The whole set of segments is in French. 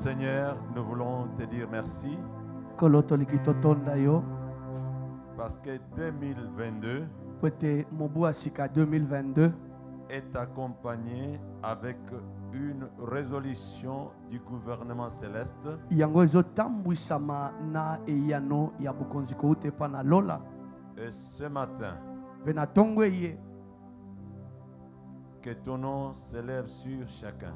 Seigneur, nous voulons te dire merci parce que 2022 est accompagné avec une résolution du gouvernement céleste. Et ce matin, que ton nom s'élève sur chacun.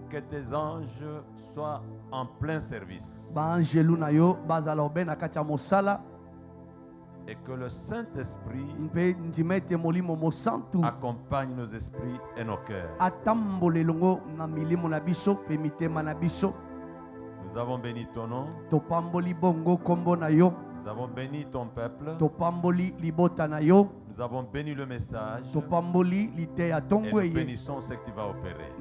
Que tes anges soient en plein service. Et que le Saint-Esprit accompagne nos esprits et nos cœurs. Nous avons béni ton nom. Nous avons béni ton peuple. Nous avons béni le message. Et nous bénissons ce que tu vas opérer.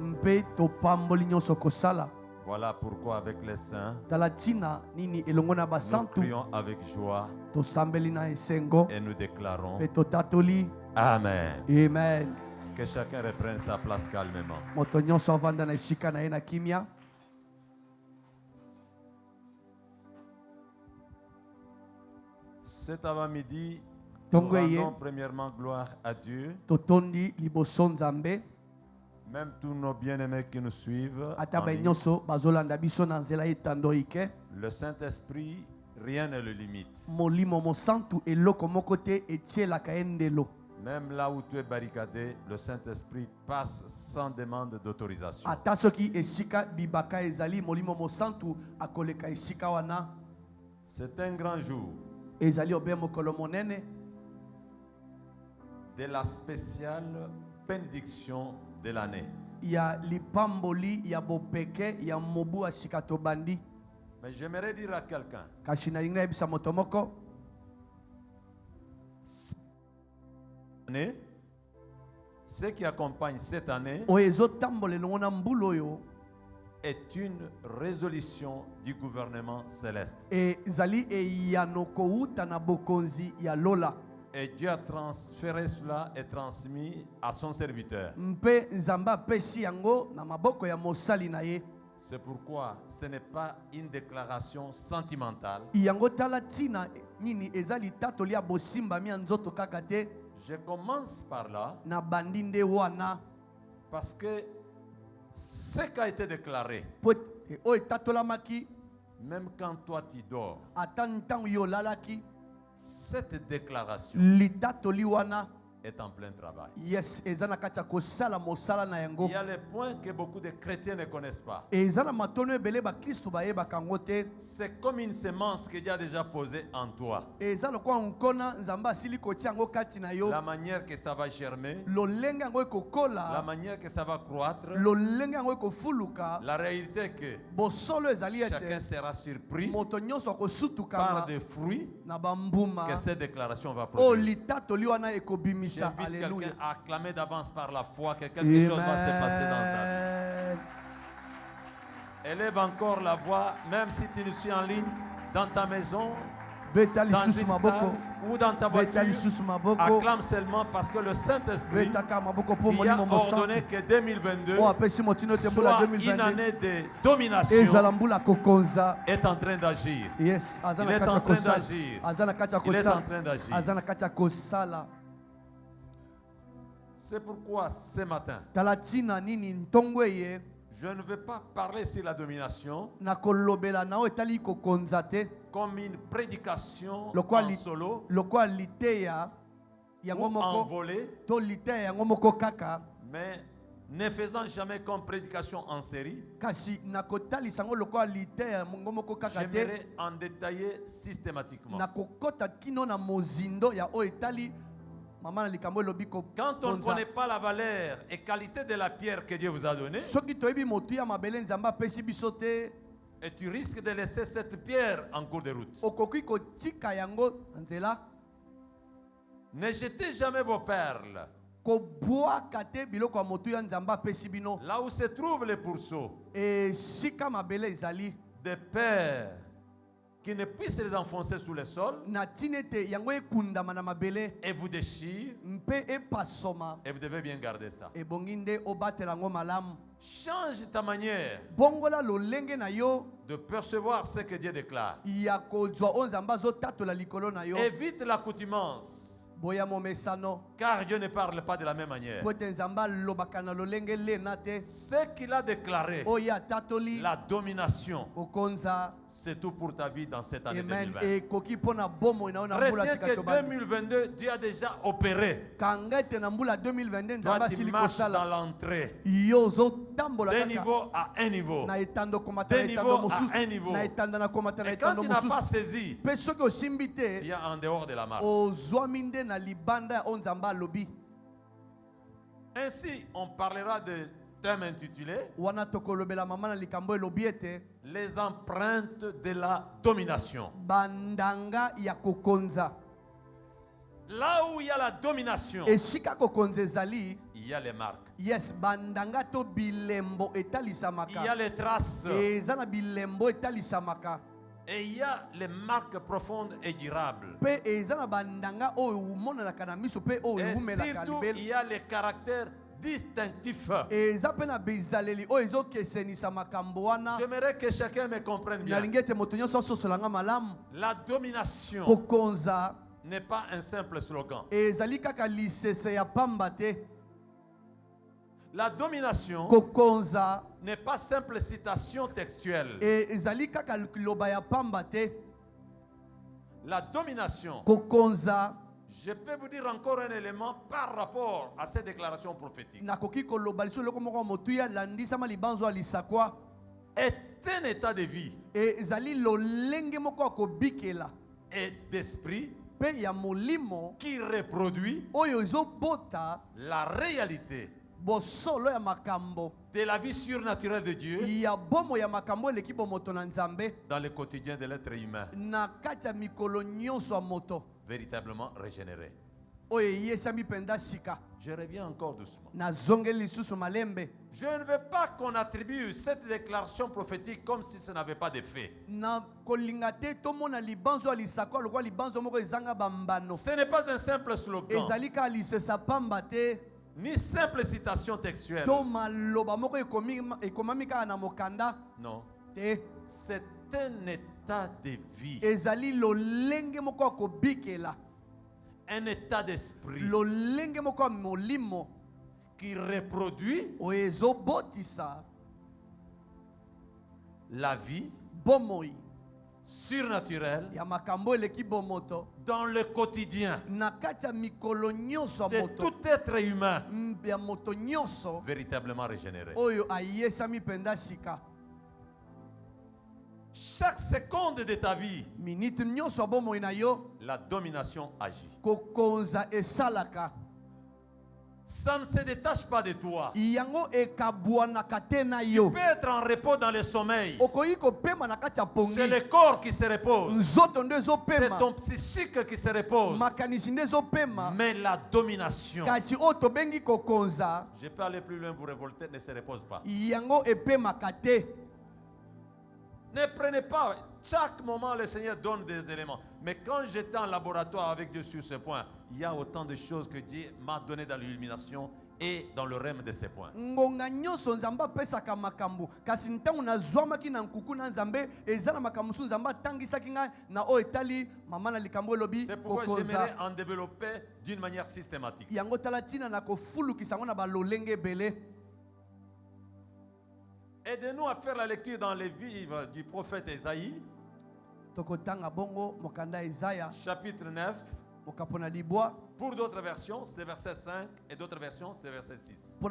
Voilà pourquoi avec les saints, nous prions avec joie et nous déclarons Amen. Amen. Que chacun reprenne sa place calmement. Cet avant-midi, nous rendons premièrement gloire à Dieu. Même tous nos bien-aimés qui nous suivent, le Saint-Esprit, rien ne le limite. Même là où tu es barricadé, le Saint-Esprit passe sans demande d'autorisation. C'est un grand jour de la spéciale bénédiction de l'année. Mais j'aimerais dire à quelqu'un, ce qui accompagne cette année est une résolution du gouvernement céleste. Et Dieu a transféré cela et transmis à son serviteur. C'est pourquoi ce n'est pas une déclaration sentimentale. Je commence par là parce que ce qui a été déclaré, même quand toi tu dors, cette déclaration est en plein travail. Il y a les points que beaucoup de chrétiens ne connaissent pas. C'est comme une semence que Dieu a déjà posée en toi. La manière que ça va germer, la manière que ça va croître, la réalité est que chacun sera surpris par des fruits que cette déclaration va produire. J'invite quelqu'un à acclamer d'avance par la foi que quelque chose va se passer dans sa vie. Élève encore la voix, même si tu nous suis en ligne, dans ta maison, dans une salle ou dans ta voiture. Acclame seulement parce que le Saint-Esprit qui a ordonné que 2022 soit une année de domination est en train d'agir. Il est en train d'agir. Il est en train d'agir. C'est pourquoi ce matin, je ne veux pas parler sur la domination comme une prédication en solo ou en volée, mais ne faisant jamais comme prédication en série. J'aimerais en détailler systématiquement. Quand on ne connaît pas la valeur et qualité de la pierre que Dieu vous a donnée, et tu risques de laisser cette pierre en cours de route. Ne jetez jamais vos perles là où se trouvent les pourceaux. Des pères qui ne puisse les enfoncer sous le sol et vous déchire, et vous devez bien garder ça. Change ta manière de percevoir ce que Dieu déclare. Évite l'accoutumance. Car Dieu ne parle pas de la même manière. Ce qu'il a déclaré, la domination, c'est tout pour ta vie dans cette année 2020. Retiens que 2022, Dieu a déjà opéré. Toi, tu marches dans l'entrée. D'un niveau à un niveau. D'un niveau à un niveau. Et quand tu n'as pas saisi, tu es en dehors de la marche. Ainsi, on parlera de thème intitulé les empreintes de la domination. Là où il y a la domination, il y a les marques. Il y a les traces. Et il y a les marques profondes et durables. Et surtout, il y a les caractères distinctifs. J'aimerais que chacun me comprenne bien. La domination n'est pas un simple slogan. La domination n'est pas simple citation textuelle. La domination, je peux vous dire encore un élément par rapport à cette déclaration prophétique, est un état de vie et d'esprit qui reproduit la réalité de la vie surnaturelle de Dieu dans le quotidien de l'être humain véritablement régénéré. Je reviens encore doucement. Je ne veux pas qu'on attribue cette déclaration prophétique comme si ça n'avait pas d'effet. Ce n'est pas un simple slogan, ni simple citation textuelle. Non. C'est un état de vie. Un état d'esprit qui reproduit la vie surnaturelle dans le quotidien de tout être humain véritablement régénéré. Chaque seconde de ta vie, la domination agit. Ça ne se détache pas de toi. Tu peux être en repos dans le sommeil. C'est le corps qui se repose. C'est ton psychique qui se repose. Mais la domination, je peux aller plus loin, vous révolter, ne se repose pas. Ne prenez pas, chaque moment le Seigneur donne des éléments. Mais quand j'étais en laboratoire avec Dieu sur ce point, il y a autant de choses que Dieu m'a donné dans l'illumination et dans le rêve de ces points. C'est pourquoi j'aimerais en développer d'une manière systématique. Aidez-nous à faire la lecture dans les livres du prophète Esaïe, chapitre 9. Pour d'autres versions, c'est verset 5 et d'autres versions, c'est verset 6. Nous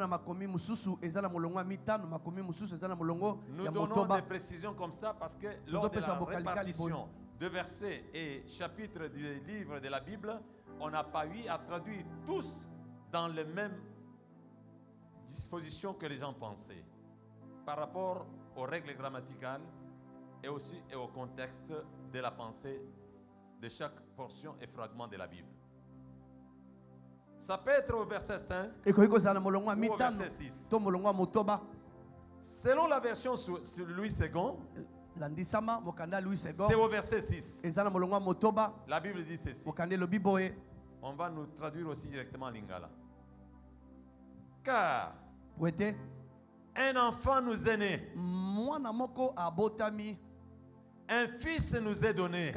donnons des précisions comme ça parce que lors de la répartition de versets et chapitres du livre de la Bible, on n'a pas eu à traduire tous dans les mêmes dispositions que les gens pensaient, par rapport aux règles grammaticales et aussi au contexte de la pensée de chaque portion et fragment de la Bible. Ça peut être au verset 5 ou au verset 6. Selon la version sur Louis II, C'est au verset 6. La Bible dit ceci. On va nous traduire aussi directement en lingala. Car un enfant nous est né, un fils nous est donné,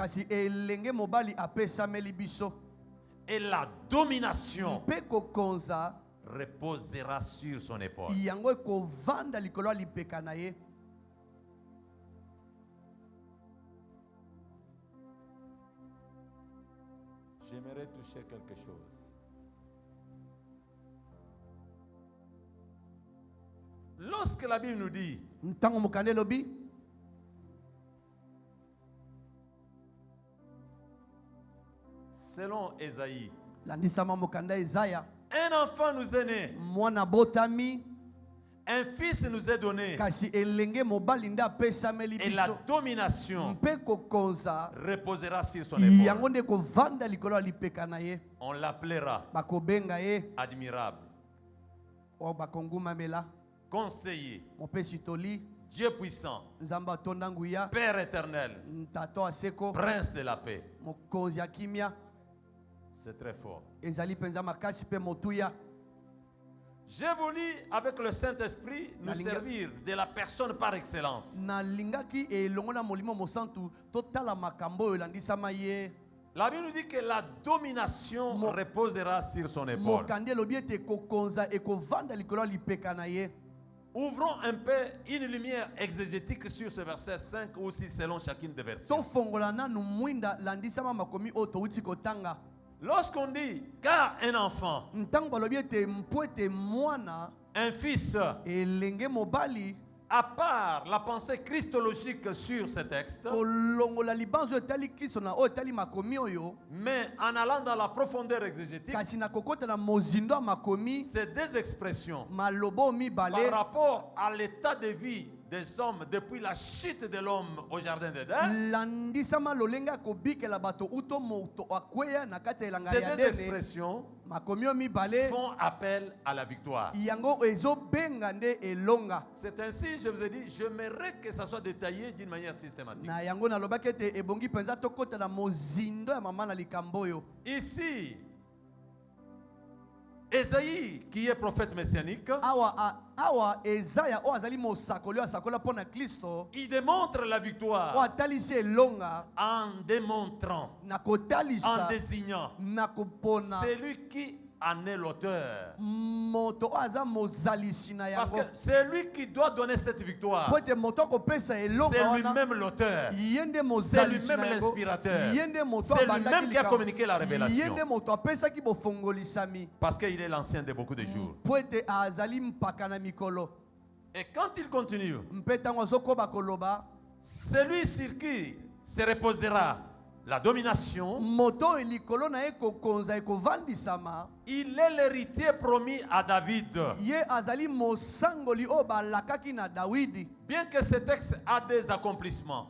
et la domination reposera sur son épaule. J'aimerais toucher quelque chose. Lorsque la Bible nous dit selon Ésaïe, un enfant nous est né, un fils nous est donné, et la domination reposera sur son épaule. On l'appellera admirable, conseiller, Dieu puissant, Père éternel, Prince de la paix. C'est très fort. J'ai voulu, avec le Saint-Esprit, nous servir de la personne par excellence. La Bible nous dit que la domination reposera sur son épaule. Ouvrons un peu une lumière exégétique sur ce verset 5 ou 6 selon chacune des versions. Lorsqu'on dit car un enfant, un fils, à part la pensée christologique sur ce texte, mais en allant dans la profondeur exégétique, ces deux expressions par rapport à l'état de vie des hommes depuis la chute de l'homme au jardin d'Éden, ces deux expressions font appel à la victoire. C'est ainsi, je vous ai dit, j'aimerais que ça soit détaillé d'une manière systématique. Ici, Ésaïe, qui est prophète messianique, il démontre la victoire en démontrant, en désignant celui qui en est l'auteur. Parce que c'est lui qui doit donner cette victoire. C'est lui-même l'auteur. C'est lui-même l'inspirateur. C'est lui-même qui a communiqué la révélation. Parce qu'il est l'ancien de beaucoup de jours. Et quand il continue, celui sur qui se reposera la domination, il est l'héritier promis à David. Bien que ce texte a des accomplissements,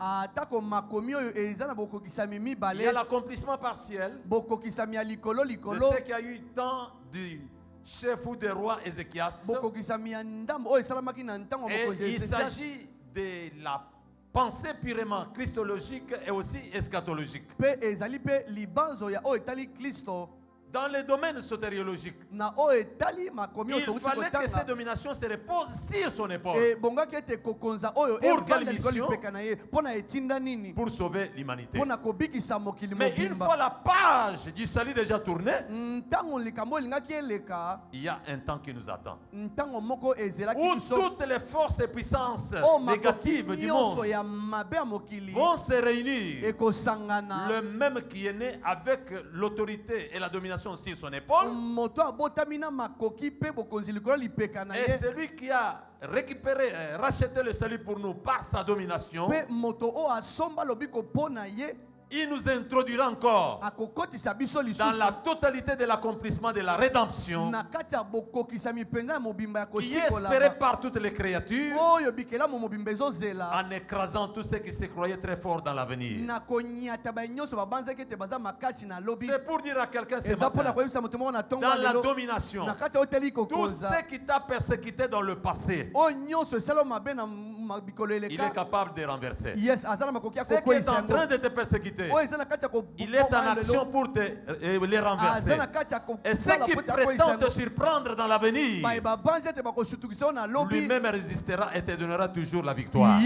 il y a l'accomplissement partiel de ce qu'il y a eu tant du chef ou des rois Ézéchias. Et il s'agit de la pensée purement christologique et aussi eschatologique. Dans le domaine sotériologique, il fallait que cette domination se repose sur son épaule. Pour quelle mission? Pour sauver l'humanité. Mais une fois la page du salut déjà tournée, il y a un temps qui nous attend, où toutes les forces et puissances négatives du monde vont se réunir. Le même qui est né avec l'autorité et la domination sur son épaule, et celui qui a récupéré, racheté le salut pour nous par sa domination, il nous introduira encore dans la totalité de l'accomplissement de la rédemption qui est espéré par toutes les créatures, en écrasant tous ceux qui se croyaient très forts dans l'avenir. C'est pour dire à quelqu'un ce matin, dans la domination, tout ce qui t'a persécuté dans le passé, il est capable de renverser. Yes, ce qui est en train de te persécuter, il est en action pour te les renverser. Et ce qui prétend te surprendre dans l'avenir, lui-même résistera et te donnera toujours la victoire.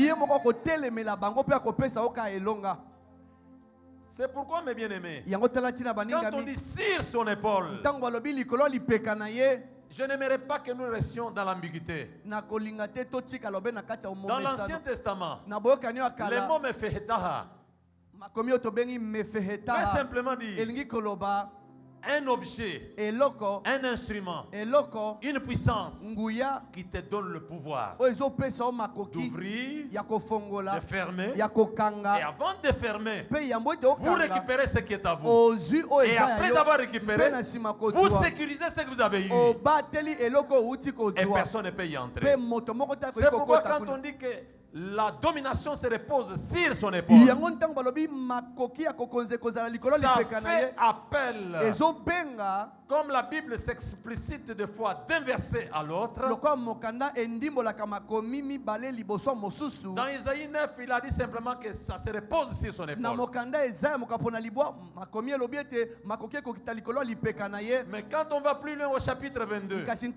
C'est pourquoi, mes bien-aimés, quand on dit sur son épaule, je n'aimerais pas que nous restions dans l'ambiguïté. Dans l'Ancien Testament, le mot mefehetaha peut simplement dire un objet, un instrument, une puissance qui te donne le pouvoir d'ouvrir, de fermer, et avant de fermer, vous récupérez ce qui est à vous. Et après avoir récupéré, vous sécurisez ce que vous avez eu. Et personne ne peut y entrer. C'est pourquoi quand on dit que la domination se repose sur son épaule, ça fait appel, comme la Bible s'explicite des fois d'un verset à l'autre. Dans Isaïe 9, il a dit simplement que ça se repose sur son épaule. Mais quand on va plus loin au chapitre 22, verset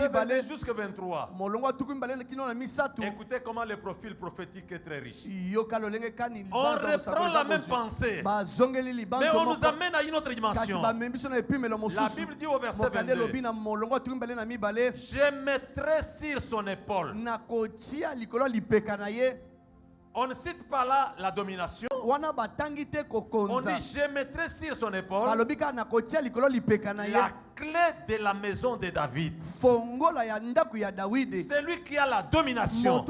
22 jusqu'à 23, écoutez comment le profil prophétique est très riche. On reprend la même pensée, mais on nous amène à une autre dimension. La Bible dit au verset 22, je mettrai sur son épaule. On ne cite pas là la domination. On dit je mettrai sur son épaule la clé de la maison de David. C'est lui qui a la domination.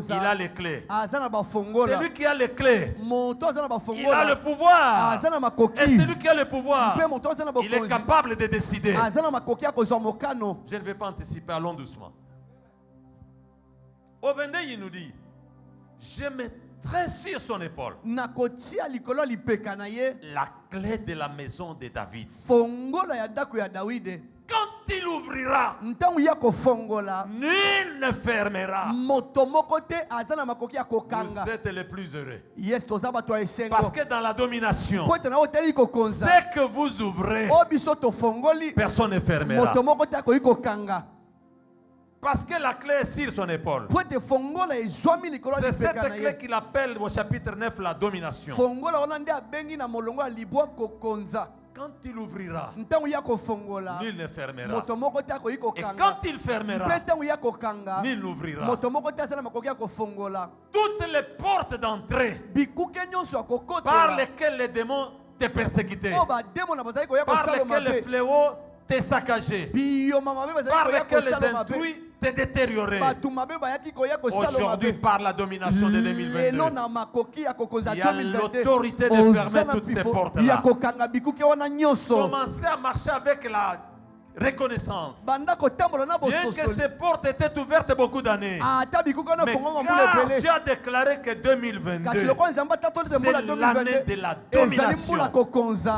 Il a les clés. C'est lui qui a les clés. Il a le pouvoir. Et celui qui a le pouvoir, il est capable de décider. Je ne vais pas anticiper, allons doucement. Au 22, il nous dit, je mettrai sur son épaule la clé de la maison de David. Quand il ouvrira, nul ne fermera. Vous êtes les plus heureux. Parce que dans la domination, ce que vous ouvrez, personne ne fermera. Parce que la clé est sur son épaule. C'est cette clé qu'il appelle au chapitre 9 la domination. Quand il ouvrira, nul ne fermera. Et quand il fermera, nul n'ouvrira. Toutes les portes d'entrée par lesquelles les démons te persécutaient, par lesquelles les fléaux te saccageaient, par lesquels les intrus te détériorer. Aujourd'hui, par la domination de 2022, il y a l'autorité de fermer toutes ces portes-là. Commencez à marcher avec la reconnaissance. Bien que ces portes étaient ouvertes beaucoup d'années, mais car Dieu a déclaré que 2022, c'est l'année de la domination,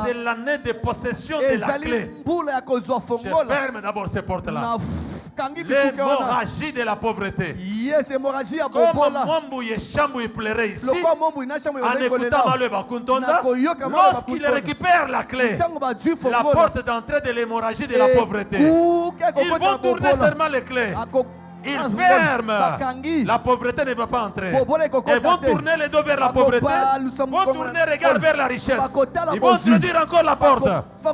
c'est l'année de possession de la clé. Je ferme d'abord ces portes-là. L'hémorragie de la pauvreté. Comme Mwambouye Chambouye pleurait ici, en écoutant Malwe Bakuntonda, lorsqu'il récupère la clé, la porte d'entrée de l'hémorragie de la pauvreté, ils vont tourner seulement les clés. Ils ferment. La pauvreté ne va pas entrer. Ils vont tourner les dos vers la pauvreté. Ils vont tourner les regards vers la richesse. Ils vont introduire encore la porte.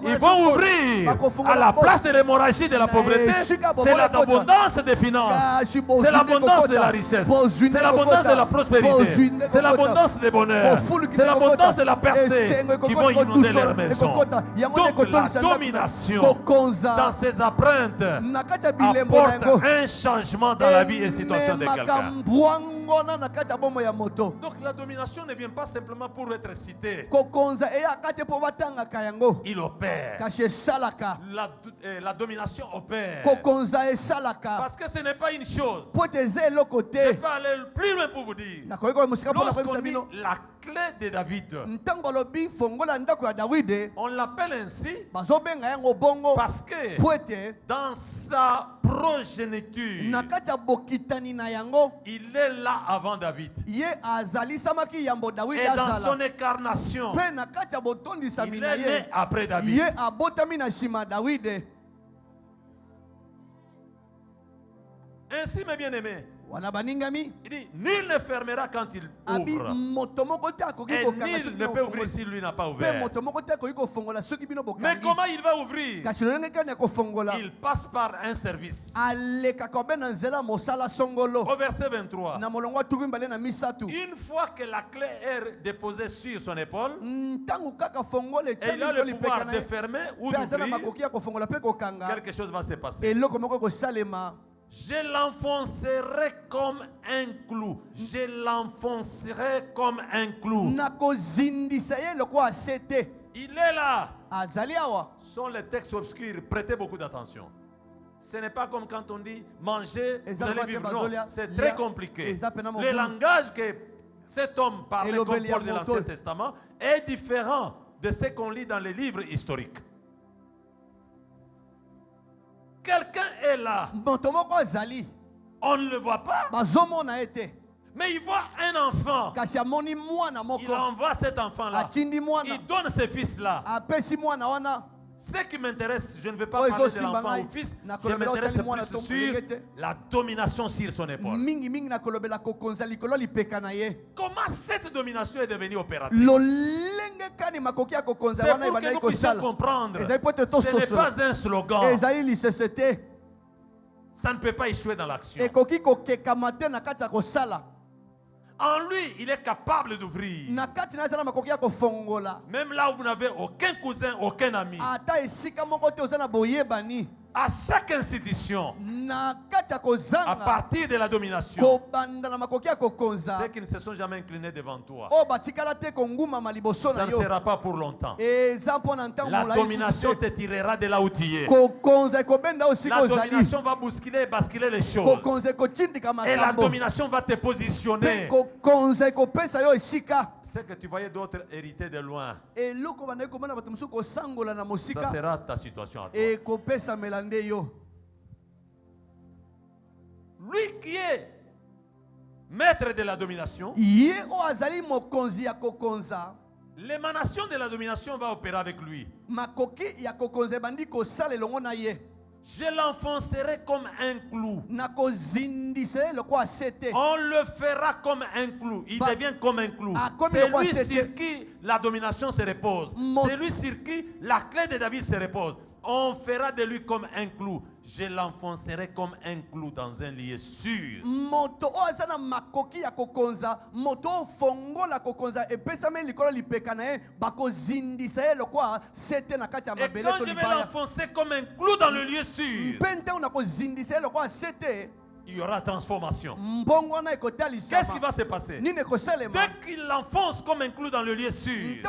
Ils vont ouvrir à la place de l'hémorragie de la pauvreté. C'est l'abondance des finances. C'est l'abondance de la richesse. C'est l'abondance de la prospérité. C'est l'abondance des bonheurs. C'est l'abondance de la percée qui vont inonder leur maison. Donc la domination dans ses empreintes apporte un changement dans la vie et situation de quelqu'un. Donc la domination ne vient pas simplement pour être citée. Il opère. La domination opère. Parce que ce n'est pas une chose. Je peux aller plus loin pour vous dire. Lorsqu'on dit la clé de David, on l'appelle ainsi parce que dans sa progéniture, il est là avant David. Et dans son incarnation, il est né après David. Ainsi, mes bien-aimés, il dit, nul ne fermera quand il ouvre. Et nul ne peut ouvrir si lui n'a pas ouvert. Mais comment il va ouvrir? Il passe par un service. Au verset 23. Une fois que la clé est déposée sur son épaule, et il a le pouvoir de fermer ou d'ouvrir, quelque chose va se passer. Je l'enfoncerai comme un clou. Je l'enfoncerai comme un clou. Il est là. Ce sont les textes obscurs. Prêtez beaucoup d'attention. Ce n'est pas comme quand on dit manger, vous allez vivre. Non, c'est très compliqué. Le langage que cet homme parlait comme Paul de l'Ancien Testament est différent de ce qu'on lit dans les livres historiques. Quelqu'un est là. On ne le voit pas. Mais il voit un enfant. Il envoie cet enfant-là. Il donne ce fils-là. Ce qui m'intéresse, je ne vais pas parler de l'enfant ou fils, je m'intéresse plus sur la domination sur son épaule. Comment cette domination est devenue opérative? C'est pour que nous puissions comprendre. Ce n'est pas un slogan. Ça ne peut pas échouer dans l'action. En lui, il est capable d'ouvrir. Même là où vous n'avez aucun cousin, aucun ami. À chaque institution, à partir de la domination, ceux qui ne se sont jamais inclinés devant toi, ça ne sera pas pour longtemps. La domination te tirera de là où tu es. La domination va bousculer et basculer les choses. Et la domination va te positionner. C'est que tu voyais d'autres hériter de loin. Ça sera ta situation à toi. Lui qui est maître de la domination, l'émanation de la domination va opérer avec lui. Je l'enfoncerai comme un clou. On le fera comme un clou. Il devient comme un clou. C'est lui sur qui la domination se repose. C'est lui sur qui la clé de David se repose. On fera de lui comme un clou. Je l'enfoncerai comme un clou dans un lieu sûr. Et quand je vais l'enfoncer comme un clou dans le lieu sûr, il y aura transformation. Qu'est-ce qui va se passer? Dès qu'il l'enfonce comme un clou dans le lieu sûr, il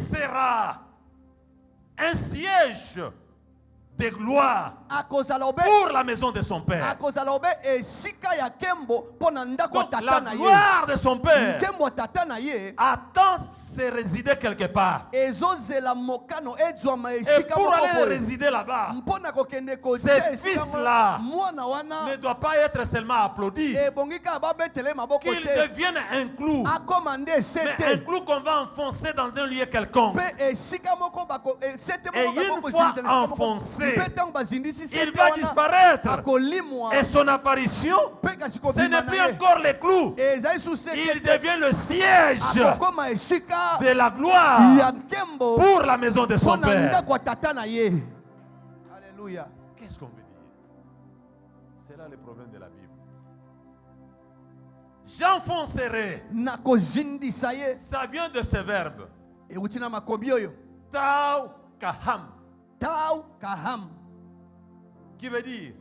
sera un siège de gloire pour la maison de son père. Donc, la gloire de son père attend se résider quelque part. Et pour aller résider là-bas, ce fils-là ne doit pas être seulement applaudi, qu'il devienne un clou, mais un clou qu'on va enfoncer dans un lieu quelconque. Et une fois enfoncé, il va disparaître. Et son apparition, ce n'est plus encore les clous. Il devient le siège de la gloire pour la maison de son père. Alléluia. Qu'est-ce qu'on veut dire? C'est là le problème de la Bible. J'enfoncerai. Ça vient de ce verbe. Tau kaham. Qui veut dire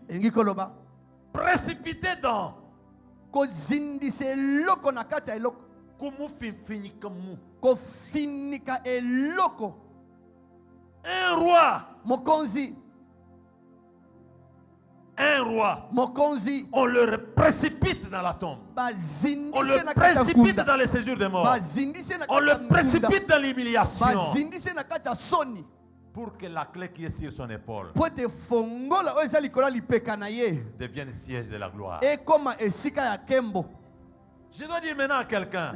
précipiter dans. Un roi. Un roi. On le précipite dans la tombe. On le précipite dans les séjours de mort. On le précipite dans l'humiliation. pour que la clé qui est sur son épaule devienne siège de la gloire. Je dois dire maintenant à quelqu'un,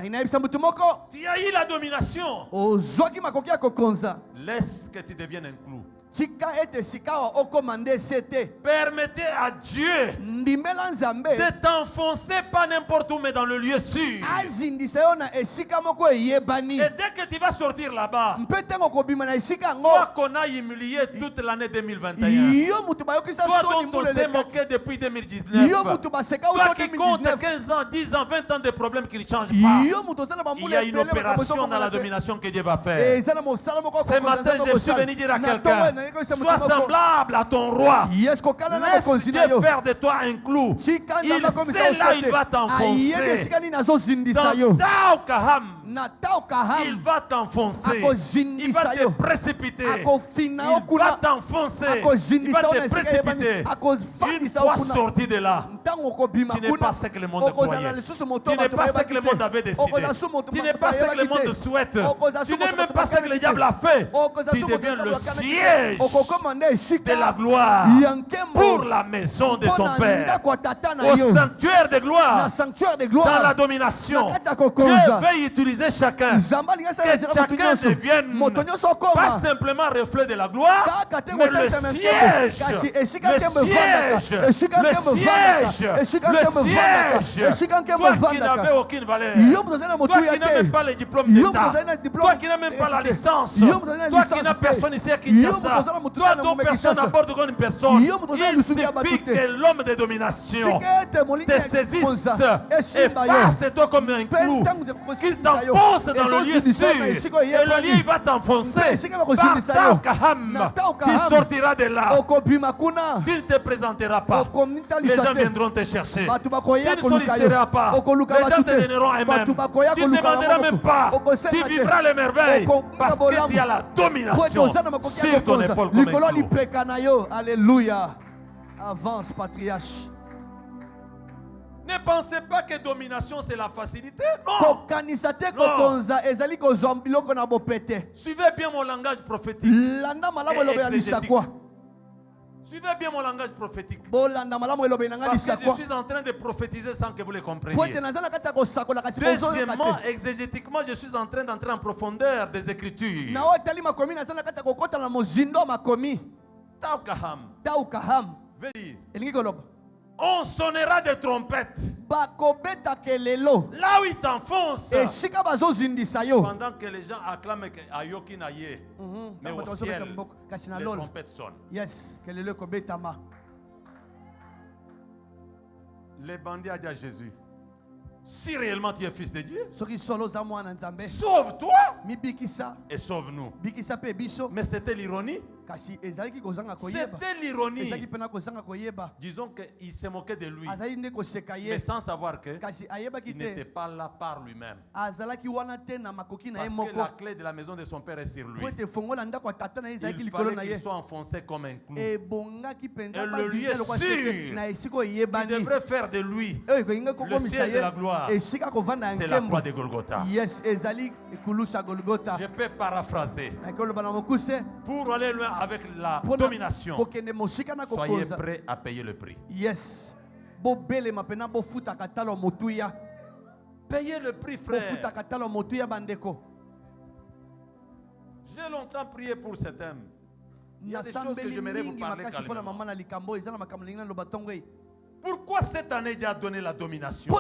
tu as eu la domination. Laisse que tu deviennes un clou. Permettez à Dieu de t'enfoncer pas n'importe où mais dans le lieu sûr. Et dès que tu vas sortir là-bas, toi qu'on a humilié toute l'année 2021, toi dont on s'est moqué depuis 2019, toi qui compte 15 ans, 10 ans, 20 ans de problèmes qui ne changent pas, il y a une opération dans la domination que Dieu va faire. Ce matin, je suis venu dire à quelqu'un, sois semblable à ton roi. Laisse Dieu faire de toi un clou. Il sait là il va t'enfoncer. Dans Taokaham, il va t'enfoncer. Il va te précipiter. Il va t'enfoncer. Il va te précipiter. Une fois sorti de là, tu n'es pas ce que le monde croyait. Tu n'es pas ce que le monde avait décidé. Tu n'es pas ce que le monde souhaite. Tu n'es même pas ce que le diable a fait. Tu deviens le siège de la gloire pour la maison de ton Père, au sanctuaire de gloire, dans la domination. Dieu veut utiliser chacun, que chacun devienne pas simplement reflet de la gloire, mais le siège, toi qui n'avais aucune valeur, toi qui n'as même pas le diplôme d'État, toi qui n'as même pas la licence, toi qui n'as personne ici à Kinshasa, toi dont personne n'aborde comme une personne, il suffit que l'homme de domination te saisisse et fasse de toi comme un clou, qu'il t'enfonce dans le lieu sûr, et le lieu il va t'enfoncer par Taokaham, tu sortiras de là, tu ne te présenteras pas, les gens viendront te chercher, tu ne solliciteras pas, les gens te donneront un même, tu ne demanderas même pas, tu vivras les merveilles parce que tu as la domination sur ton épaule comme un clou. Alléluia. Avance, patriarche. Ne pensez pas que domination c'est la facilité. Non. Suivez bien mon langage prophétique. Suivez bien mon langage prophétique. Parce que je suis en train de prophétiser sans que vous le compreniez. Deuxièmement, exégétiquement, je suis en train d'entrer en profondeur des Écritures. Taokaham. On sonnera des trompettes. Là où il t'enfonce. Pendant que les gens acclament Ayoki Naye. Mais au ciel, les trompettes sonnent. Les bandits ont dit à Jésus, si réellement tu es fils de Dieu, sauve-toi et sauve-nous. Mais c'était l'ironie. C'était l'ironie. Disons qu'il se moquait de lui, mais sans savoir qu'il n'était pas là par lui-même. Parce que la clé de la maison de son père est sur lui. Il fallait qu'il soit enfoncé comme un clou. Et le lieu sûr, il devrait faire de lui le ciel de la gloire. C'est la croix de Golgotha. Je peux paraphraser. Pour aller loin avec la domination, soyez prêts à payer le prix. Yes. Payez le prix, frère. J'ai longtemps prié pour cet homme. Il y a des choses que j'aimerais vous parler calmement. Pourquoi cette année Dieu a donné la domination?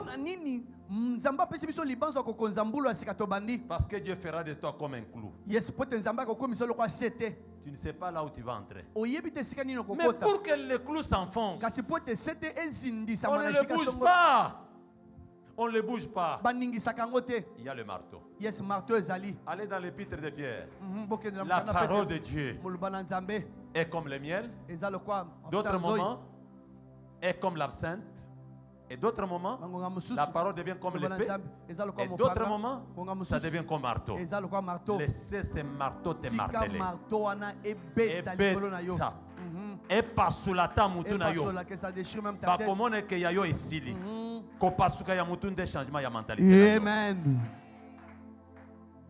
Parce que Dieu fera de toi comme un clou. Tu ne sais pas là où tu vas entrer. Mais pour que le clou s'enfonce, on ne le bouge pas. On ne le bouge pas. Il y a le marteau. Allez dans l'épître de Pierre. La parole de Dieu est comme le miel. D'autres moments est comme l'absinthe. Et d'autres moments, la parole devient comme l'épée. Et d'autres moments, ça devient comme marteau. Laissez ce marteau te marteler. Et bête ça. Et pas sous la table mutunayo. Pas comme on est que yayo ici. Ko pas sous ya mutun des changements ya mentalité. Amen.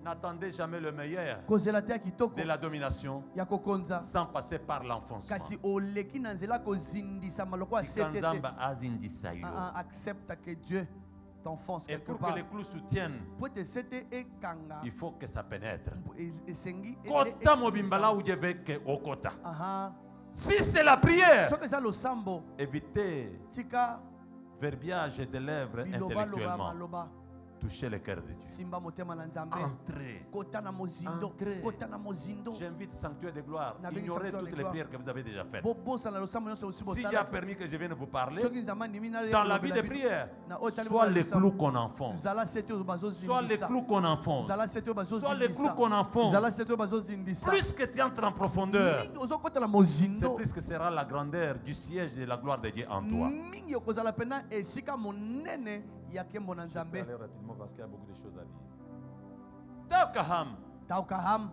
N'attendez jamais le meilleur de la domination sans passer par l'enfoncement. Accepte que Dieu t'enfonce et quelque pour part. Que les clous soutiennent, il faut que ça pénètre. Si c'est la prière, évitez verbiage de lèvres intellectuellement. Touchez le cœur de Dieu. Entrez. J'invite Sanctuaire de Gloire. Ignorez toutes les prières que vous avez déjà faites. Si Dieu a permis que je vienne vous parler, dans la vie de prière, soit les clous qu'on enfonce, soit les clous qu'on enfonce, soit les clous qu'on enfonce. Plus que tu entres en profondeur, c'est plus que sera la grandeur du siège de la gloire de Dieu en toi. Je vais aller rapidement parce qu'il y a beaucoup de choses à dire. Taokaham.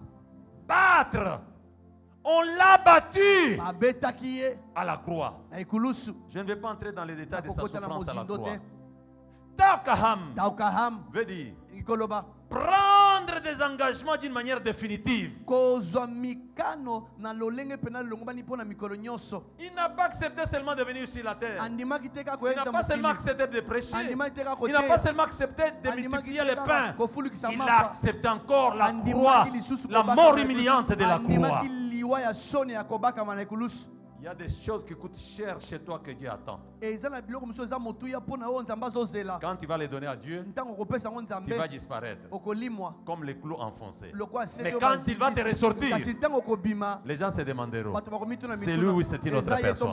Battre. On l'a battu à la croix. Je ne vais pas entrer dans les détails de sa souffrance à la croix. Taokaham veut dire prendre des engagements d'une manière définitive. Il n'a pas accepté seulement de venir sur la terre. Il n'a pas seulement accepté de prêcher. Il n'a pas seulement accepté de multiplier les pains. Il a accepté encore la croix, la mort humiliante de la croix. Il y a des choses qui coûtent cher chez toi que Dieu attend. Quand tu vas les donner à Dieu, tu vas disparaître comme les clous enfoncés. Mais quand il va te ressortir, les gens se demanderont, c'est lui ou c'est une autre personne.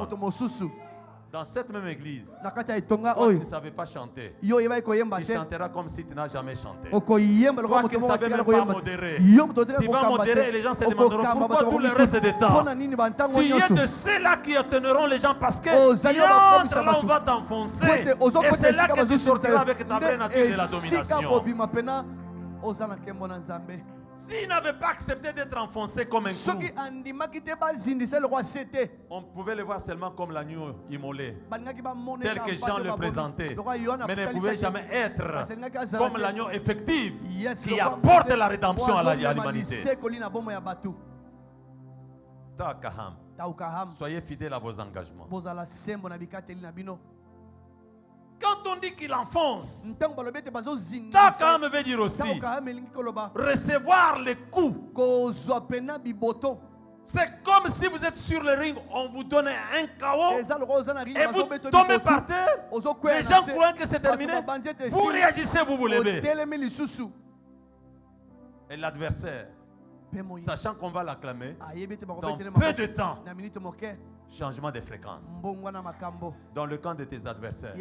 Dans cette même église, toi, tu ne savais pas chanter. Tu chanteras comme si tu n'as jamais chanté. Toi qui ne savais même pas modérer, tu vas modérer et les gens se demanderont pourquoi tout le reste du temps. Tu es de ceux-là qui obtiendront les gens parce que tu entres là, on va t'enfoncer. Et c'est là que tu sortiras avec ta vraie nature de la domination. S'il n'avait pas accepté d'être enfoncé comme un clou, on pouvait le voir seulement comme l'agneau immolé, tel que Jean le présentait. Mais ne pouvait jamais être comme l'agneau effectif qui apporte la rédemption à l'humanité. Taokaham. Soyez fidèles à vos engagements. Quand on dit qu'il enfonce, Taokaham veut dire aussi recevoir les coups. C'est comme si vous êtes sur le ring, on vous donne un KO et vous tombez par terre. Les gens croient que c'est terminé. Vous réagissez, vous vous levez. Et l'adversaire, sachant qu'on va l'acclamer, dans peu de temps, changement de fréquence. Dans le camp de tes adversaires,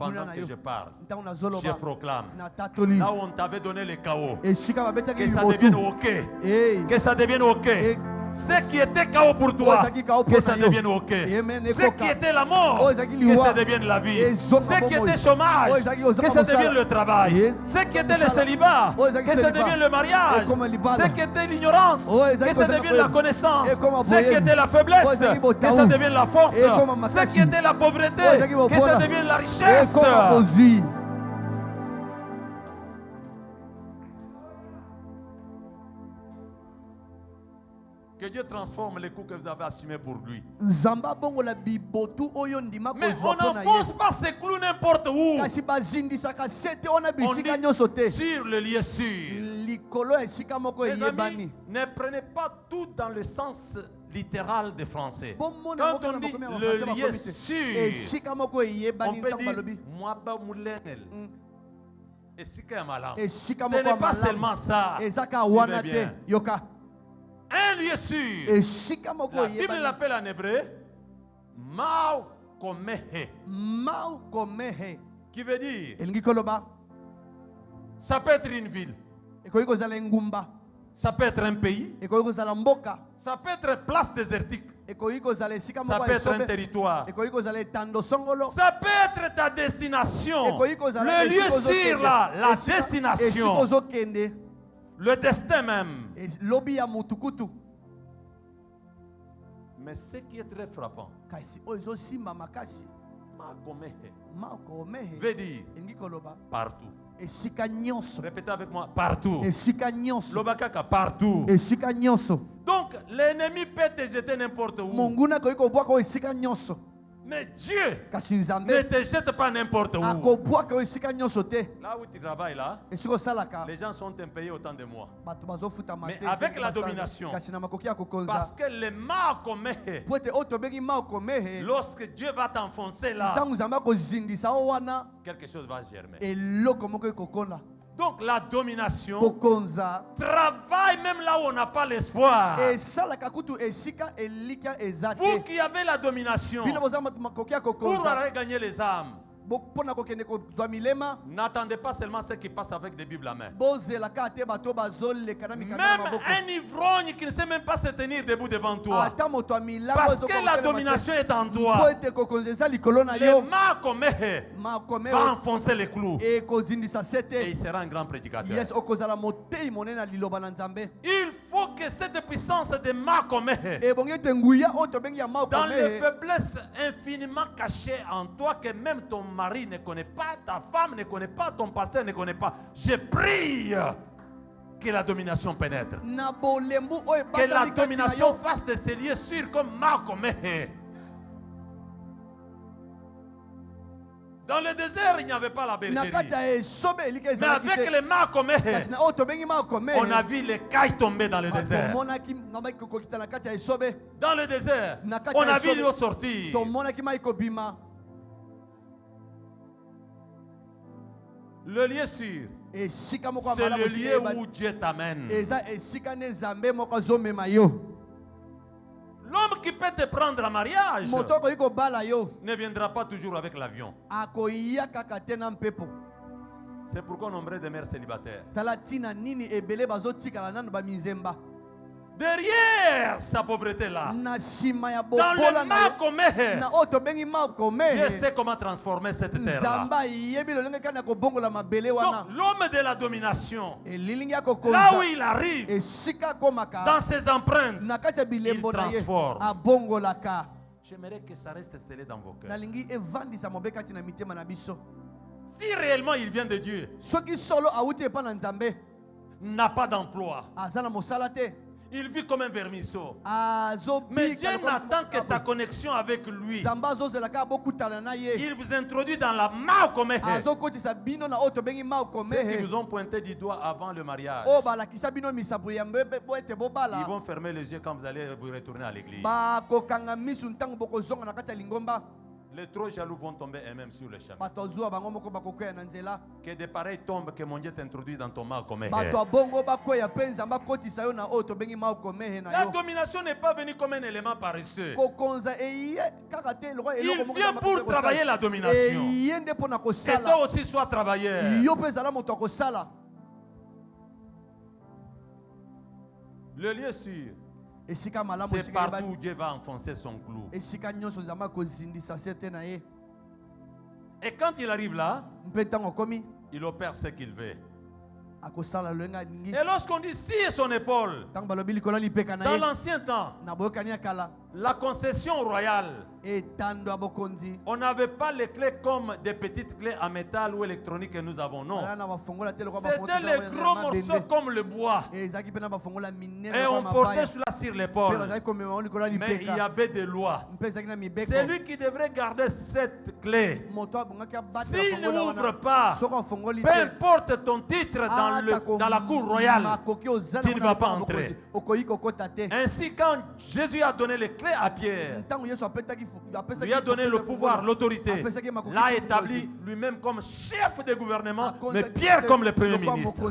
pendant que je parle, je proclame, là où on t'avait donné les KO, que ça devienne OK. Que ça devienne OK. Ce qui était KO pour toi, que ça devienne OK. Ce qui était la mort, que ça devienne la vie. Ce qui était chômage, que ça devienne le travail. Ce qui était le célibat, que ça devienne le mariage. Ce qui était l'ignorance, que ça devienne la connaissance. Ce qui était la faiblesse, que ça devienne la force. Ce qui était la pauvreté, que ça devienne la richesse. Que Dieu transforme les coups que vous avez assumés pour lui. Mais on n'enfonce pas ces clous n'importe où. On dit sur le lieu sûr. Les amis, ne prenez pas tout dans le sens littéral des Français. Quand on dit le lieu sûr, on peut dire Mwaba Moulenel. Ce n'est pas seulement ça. Bien. Un lieu sûr. La Bible l'appelle en hébreu Mao Komehe. Qui veut dire ça peut être une ville. Ça peut être un pays. Ça peut être une place désertique. Ça peut être un territoire. Ça peut être ta destination. Le lieu sûr là, la destination. Le destin même. Mais ce qui est très frappant, veut dire partout. Répétez avec moi, partout. Lobakaka, partout. Donc, l'ennemi peut te jeter n'importe où. Mais Dieu ne te jette pas n'importe où. Là où tu travailles là, les gens sont impayés autant de mois. Mais avec la domination, parce que les mal commet, lorsque Dieu va t'enfoncer là, quelque chose va germer. Donc la domination travaille même là où on n'a pas l'espoir. Vous qui avez la domination, pour gagner les âmes, n'attendez pas seulement ceux qui passent avec des Bibles à main. Même un ivrogne qui ne sait même pas se tenir debout devant toi, parce que la domination est en toi, le Makomé va enfoncer les clous et il sera un grand prédicateur. Il faut que cette puissance de Makomé, dans les faiblesses infiniment cachées en toi, que même ton mari ne connaît pas, ta femme ne connaît pas, ton pasteur ne connaît pas, je prie que la domination pénètre. Que la domination fasse de ces lieux sûrs comme Makomé. Dans le désert, il n'y avait pas la bergerie. Mais avec les Makomé, on a vu les cailles tomber dans le désert. Dans le désert, on a vu l'eau sortir. Le lieu sûr, c'est le lieu où Dieu t'amène. L'homme qui peut te prendre en mariage ne viendra pas toujours avec l'avion. C'est pourquoi nombre de mères célibataires, derrière sa pauvreté là, dans le Makomé, Dieu sait comment transformer cette terre là. Donc l'homme de la domination, là où il arrive, dans ses empreintes, il transforme. J'aimerais que ça reste scellé dans vos cœurs. Si réellement il vient de Dieu, n'a pas d'emploi, il vit comme un vermisseau. Mais Dieu n'attend que ta connexion avec lui. Il vous introduit dans la Makomé. Ceux qui vous ont pointé du doigt avant le mariage, ils vont fermer les yeux quand vous allez vous retourner à l'église. Les trop jaloux vont tomber eux-mêmes sur le chemin. Que des pareils tombent, que mon Dieu t'introduit dans ton Makomé. La domination n'est pas venue comme un élément paresseux. Il vient pour travailler la domination. Et toi aussi sois travailleur. Le lieu sûr, c'est partout où Dieu va enfoncer son clou. Et quand il arrive là, il opère ce qu'il veut. Et lorsqu'on dit scier son épaule, dans l'ancien temps, la concession royale, on n'avait pas les clés comme des petites clés en métal ou électronique que nous avons, non. C'était les gros morceaux comme le bois. Et on portait cela sur l'épaule. Mais il y avait des lois. C'est lui qui devrait garder cette clé. S'il ne ouvre pas, peu importe ton titre dans la cour royale, tu ne vas pas entrer. Ainsi, quand Jésus a donné les clés à Pierre, lui a donné le pouvoir, l'autorité, l'a établi lui-même comme chef de gouvernement, mais Pierre comme le premier ministre.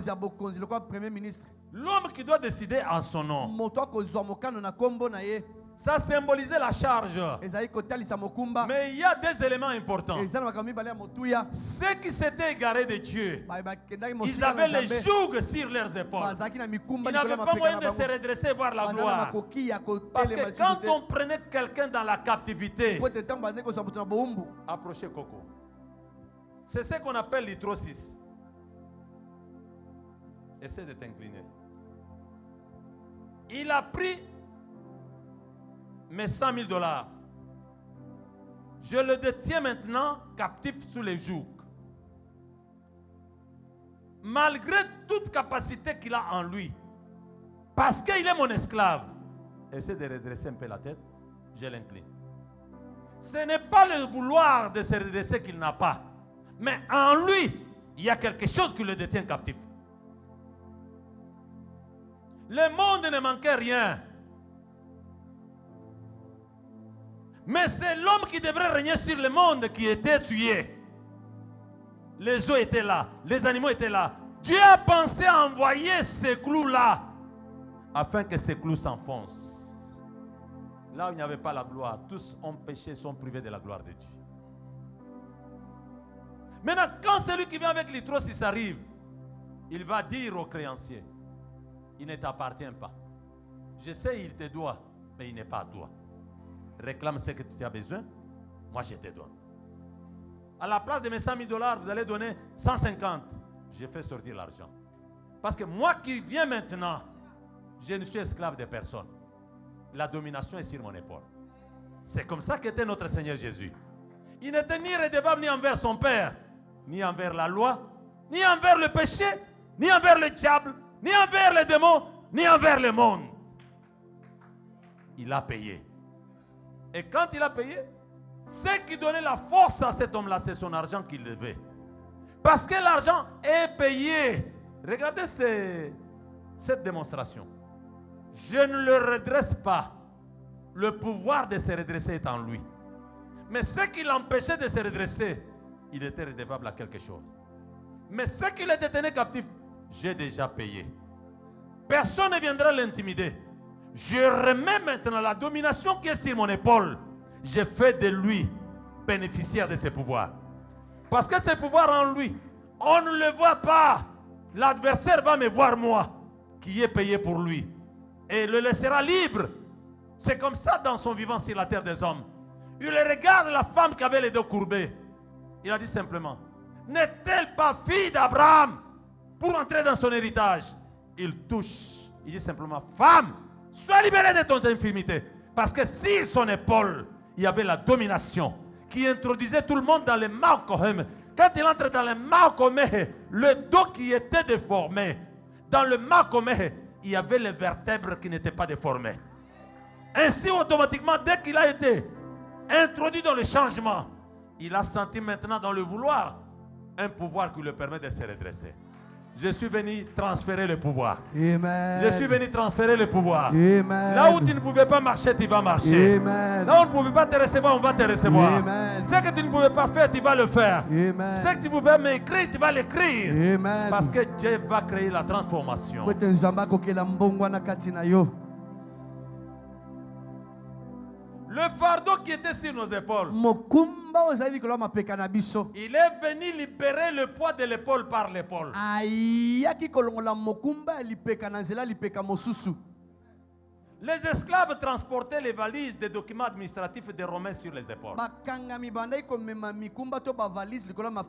L'homme qui doit décider en son nom. Ça symbolisait la charge. Mais il y a des éléments importants. Ceux qui s'étaient égarés de Dieu, ils avaient les jougs sur leurs épaules. Ils n'avaient pas moyen de se redresser voir la gloire. Parce que quand on prenait quelqu'un dans la captivité, approchez Coco. C'est ce qu'on appelle l'hydrosis. Essaie de t'incliner. Il a pris mes 100 000 $. Je le détiens maintenant captif sous les jougs. malgré toute capacité qu'il a en lui, parce qu'il est mon esclave, essaie de redresser un peu la tête, je l'incline. Ce n'est pas le vouloir de se redresser qu'il n'a pas, mais en lui, il y a quelque chose qui le détient captif. Le monde ne manquait rien. Mais c'est l'homme qui devrait régner sur le monde qui était tué. Les eaux étaient là, les animaux étaient là. Dieu a pensé à envoyer ces clous-là afin que ces clous s'enfoncent. Là où il n'y avait pas la gloire, tous ont péché, sont privés de la gloire de Dieu. Maintenant, quand celui qui vient avec l'Itrosis arrive, il va dire au créancier, il ne t'appartient pas. Je sais, il te doit, mais il n'est pas à toi. Réclame ce que tu as besoin, moi je te donne. À la place de mes 100 000 $, vous allez donner 150. Je fais sortir l'argent. Parce que moi qui viens maintenant, je ne suis esclave de personne. La domination est sur mon épaule. C'est comme ça qu'était notre Seigneur Jésus. Il n'était ni redevable ni envers son Père, ni envers la loi, ni envers le péché, ni envers le diable, ni envers les démons, ni envers le monde. Il a payé. Et quand il a payé, ce qui donnait la force à cet homme-là, c'est son argent qu'il devait. Parce que l'argent est payé. Regardez cette démonstration. Je ne le redresse pas. Le pouvoir de se redresser est en lui. Mais ce qui l'empêchait de se redresser, il était redevable à quelque chose. Mais ce qui le détenait captif, j'ai déjà payé. Personne ne viendra l'intimider. Je remets maintenant la domination qui est sur mon épaule. Je fais de lui bénéficiaire de ses pouvoirs. Parce que ses pouvoirs en lui, on ne le voit pas. L'adversaire va me voir moi, qui ai payé pour lui. Et le laissera libre. C'est comme ça dans son vivant sur la terre des hommes. Il regarde la femme qui avait les dos courbés. Il a dit simplement, n'est-elle pas fille d'Abraham pour entrer dans son héritage? Il touche. Il dit simplement, femme, sois libérée de ton infirmité. Parce que sur son épaule, il y avait la domination qui introduisait tout le monde dans le Maokohem. Quand il entre dans le Maokohem, le dos qui était déformé, dans le Maokohem, il y avait les vertèbres qui n'étaient pas déformées. Ainsi, automatiquement, dès qu'il a été introduit dans le changement, il a senti maintenant dans le vouloir un pouvoir qui lui permet de se redresser. Je suis venu transférer le pouvoir. Amen. Je suis venu transférer le pouvoir. Amen. Là où tu ne pouvais pas marcher, tu vas marcher. Amen. Là où tu ne pouvais pas te recevoir, on va te recevoir. Amen. Ce que tu ne pouvais pas faire, tu vas le faire. Amen. Ce que tu ne pouvais pas écrire, tu vas l'écrire. Amen. Parce que Dieu va créer la transformation. Le fardeau qui était sur nos épaules, il est venu libérer le poids de l'épaule par l'épaule. Les esclaves transportaient les valises des documents administratifs des Romains sur les épaules.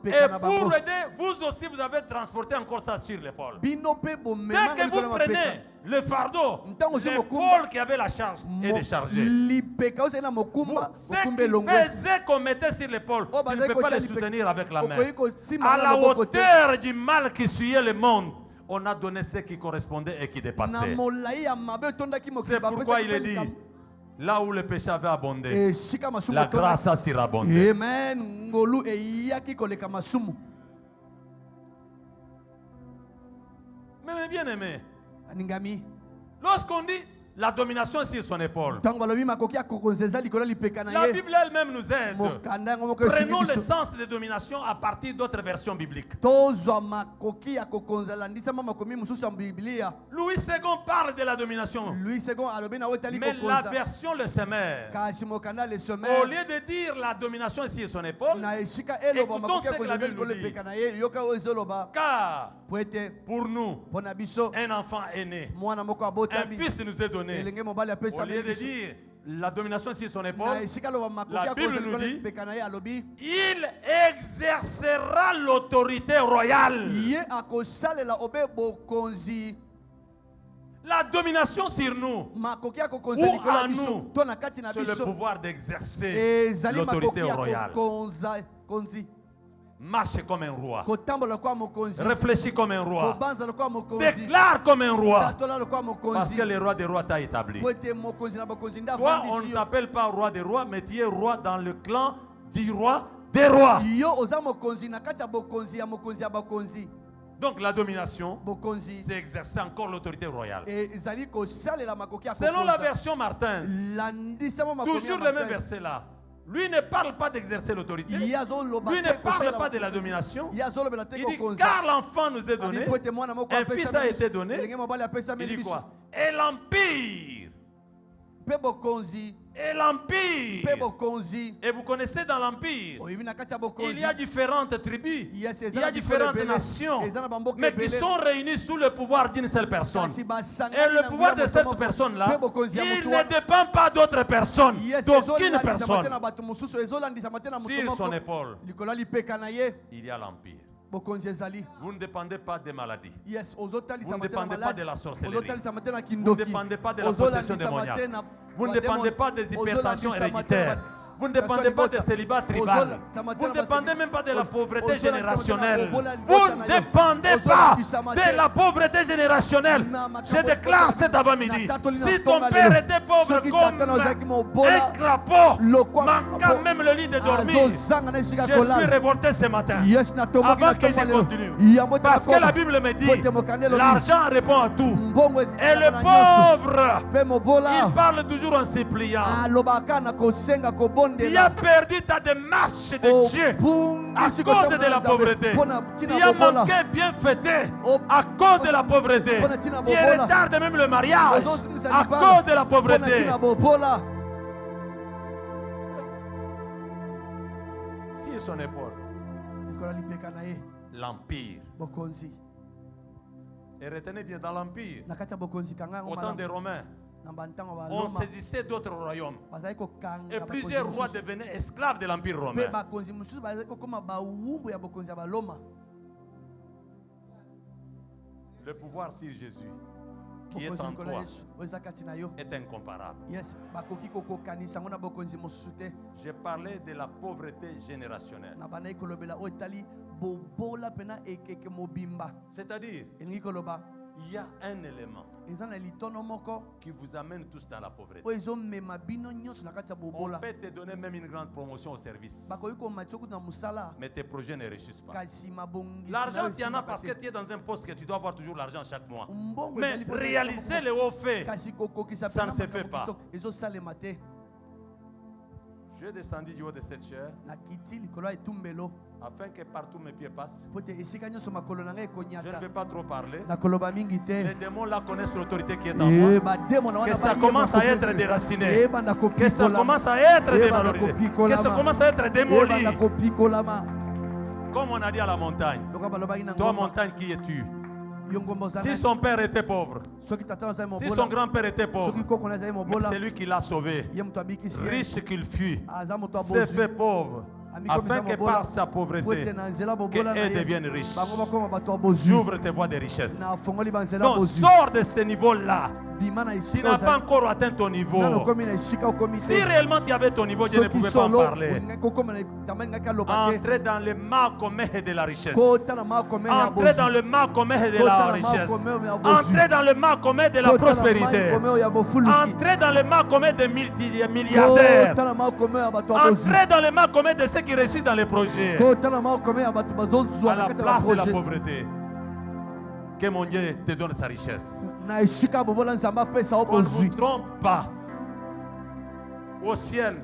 Et pour aider, vous aussi vous avez transporté encore ça sur l'épaule. Dès que vous prenez le fardeau, l'épaule qui avait la charge est déchargée. Ce qui pesait qu'on mettait sur l'épaule, tu ne peux pas le soutenir avec la main. À la hauteur du mal qui suyait le monde, on a donné ce qui correspondait et qui dépassait. C'est pourquoi il est dit, là où le péché avait abondé, la grâce a surabondé. Mais bien aimé, lorsqu'on dit la domination sur son épaule, la Bible elle-même nous aide. Prenons le sens de domination à partir d'autres versions bibliques. Louis II parle de la domination. Mais la version le Semeur, au lieu de dire la domination sur son épaule, écoutons ce que la Bible nous dit. Car pour nous, un enfant est né, un fils nous est donné. Au lieu de dire la domination sur son épaule, la Bible nous dit il exercera l'autorité royale. La domination sur nous, ou en nous, c'est le pouvoir d'exercer l'autorité royale. Marche comme un roi. Réfléchis comme un roi. Déclare comme un roi. Parce que le roi des rois t'a établi. Toi, on ne t'appelle pas roi des rois, mais tu es roi dans le clan du roi des rois. Donc la domination, c'est exercer encore l'autorité royale. Selon la version Martin, toujours le même verset là. Lui ne parle pas d'exercer l'autorité. Lui ne parle pas de la domination. Il dit car l'enfant nous est donné, un fils a été donné. Il dit quoi? Et l'empire. Et l'empire. Et vous connaissez dans l'empire, il y a différentes tribus, il y a différentes nations, mais qui sont réunies sous le pouvoir d'une seule personne. Et le pouvoir de cette personne-là, il ne dépend pas d'autres personnes, d'aucune personne. Sur son épaule, il y a l'empire. Vous ne dépendez pas des maladies. Vous ne dépendez pas de la sorcellerie. Vous ne dépendez pas de la possession démoniaque. Vous ne dépendez pas des hypertensions héréditaires. Vous ne dépendez pas de célibat tribal. Vous ne dépendez même pas de la pauvreté générationnelle. Vous ne dépendez pas de la pauvreté générationnelle. Je déclare cet avant-midi. Si ton père était pauvre comme un crapaud, manquant même le lit de dormir, je suis révolté ce matin. Avant que je continue. Parce que la Bible me dit, l'argent répond à tout. Et le pauvre, il parle toujours en suppliant. Tu as perdu ta démarche de Dieu à cause de la pauvreté. Tu as manqué bien fêter à cause de la pauvreté. Tu retardes même le mariage à cause de la pauvreté. Si son épaule, l'empire. Et retenez bien, dans l'empire, au temps des Romains, on saisissait d'autres royaumes. Et plusieurs rois devenaient esclaves de l'empire romain. Le pouvoir sur Jésus qui est en toi est incomparable. J'ai parlé de la pauvreté générationnelle. C'est-à-dire, il y a un élément qui vous amène tous dans la pauvreté. On peut te donner même une grande promotion au service, mais tes projets ne réussissent pas. L'argent, tu en as parce que tu es dans un poste que tu dois avoir toujours l'argent chaque mois. Mais réaliser les hauts faits, ça ne se fait pas. Je suis descendu du haut de cette chair afin que partout mes pieds passent. Je ne vais pas trop parler. Les démons là connaissent l'autorité qui est en moi. Que ça commence à être déraciné. Que ça commence à être dévalorisé. Que ça commence à être démoli. Comme on a dit à la montagne. Toi montagne, qui es-tu? Si son père était pauvre, si son grand-père était pauvre, c'est lui qui l'a sauvé. Riche qu'il fut, s'est fait pauvre, afin que par sa pauvreté, qu'elle devienne riche. J'ouvre tes voies de richesse. Donc sors de ce niveau-là. Tu n'as pas encore atteint ton niveau. Si réellement tu avais ton niveau, Dieu ne pouvait pas en parler. Entrez dans le mal commun de la richesse. Entrez dans le mal commun de la richesse. Entrez dans le mal commun de la prospérité. Entrez dans le mal commun des milliardaires. Entrez dans le mal commun de ceux qui réussissent dans les projets. À la place de la pauvreté. Que mon Dieu te donne sa richesse. On ne vous trompe pas. Au ciel,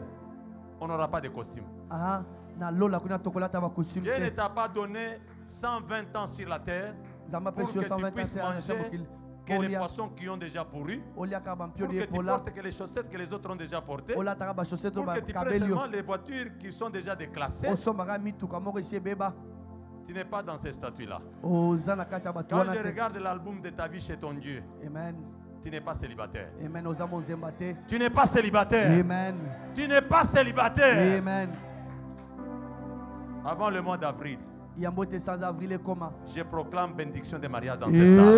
on n'aura pas de costume. Dieu ne t'a pas donné 120 ans sur la terre pour que tu puisses manger que les poissons qui ont déjà pourri, pour que tu portes que les chaussettes que les autres ont déjà portées, pour que tu prennes seulement les voitures qui sont déjà déclassées. Tu n'es pas dans ces statuts-là. Quand je regarde l'album de ta vie chez ton Dieu, tu n'es pas célibataire. Tu n'es pas célibataire. Tu n'es pas célibataire. Avant le mois d'avril, je proclame bénédiction de mariage dans cette salle.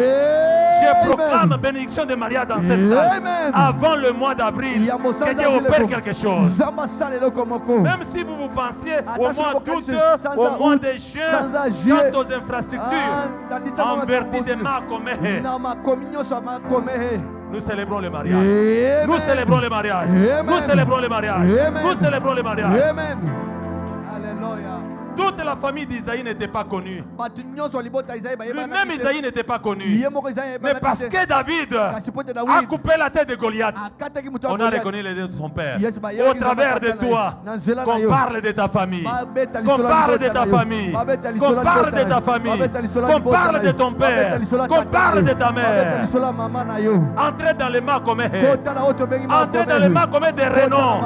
Je Je proclame bénédiction de mariage dans cette salle. Avant le mois d'avril, que Dieu opère quelque chose. Même si vous pensiez au mois d'août, au mois de juin, quant aux infrastructures, en vertu de Makomé, nous célébrons le mariage. Nous célébrons le mariage. Nous célébrons le mariage. Nous célébrons le mariage. Alléluia. Toute la famille d'Isaïe n'était pas connue. Lui-même Isaïe n'était pas connu. Mais parce que David a coupé la tête de Goliath, on a reconnu les dieux de son père. Au travers de toi, qu'on parle de ta famille, qu'on parle de ta famille, qu'on parle de ta famille, qu'on parle de ton père, qu'on parle de ta mère. Entrez dans les mains comme entrez dans les mains comme des renom.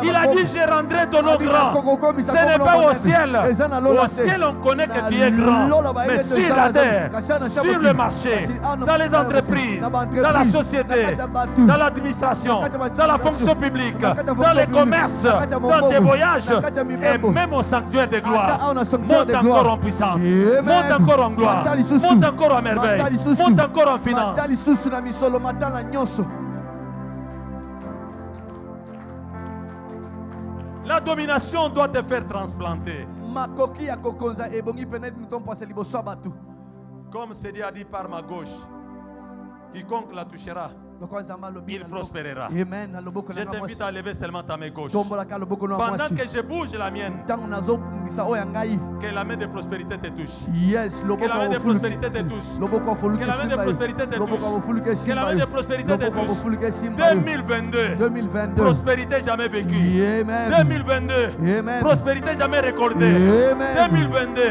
Il a dit, je rendrai ton nom grand. Ce n'est pas au ciel. Au ciel, on connaît que tu es grand, mais sur la terre, sur le marché, dans les entreprises, dans la société, dans l'administration, dans la fonction publique, dans les commerces, dans tes voyages, et même au sanctuaire de gloire, monte encore en puissance, monte encore en gloire, monte encore en merveille, monte encore en finance. La domination doit te faire transplanter. Comme c'est dit par ma gauche, quiconque la touchera, il prospérera. Je t'invite à lever seulement ta main gauche. Pendant que je bouge la mienne, que la main de prospérité te touche. Que la main de prospérité te touche. Que la main de prospérité te touche. Que la main de prospérité te touche. 2022, prospérité jamais vécue. 2022, prospérité jamais récoltée. 2022,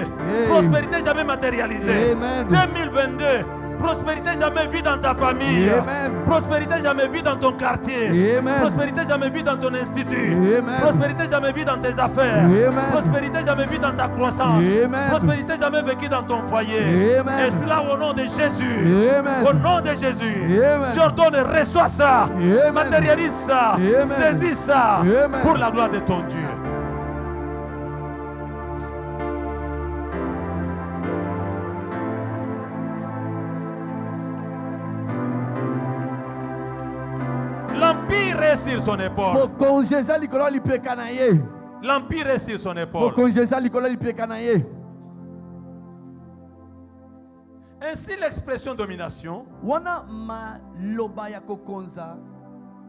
prospérité jamais matérialisée. 2022, prospérité jamais vue dans ta famille. Amen. Prospérité jamais vue dans ton quartier. Amen. Prospérité jamais vue dans ton institut. Amen. Prospérité jamais vue dans tes affaires. Amen. Prospérité jamais vue dans ta croissance. Amen. Prospérité jamais vécue dans ton foyer. Amen. Et cela au nom de Jésus. Amen. Au nom de Jésus. Amen. J'ordonne, reçois ça. Amen. Matérialise ça. Amen. Saisis ça. Amen. Pour la gloire de ton Dieu. L'empire est sur son épaule. L'empire est sur son épaule. Ainsi l'expression domination,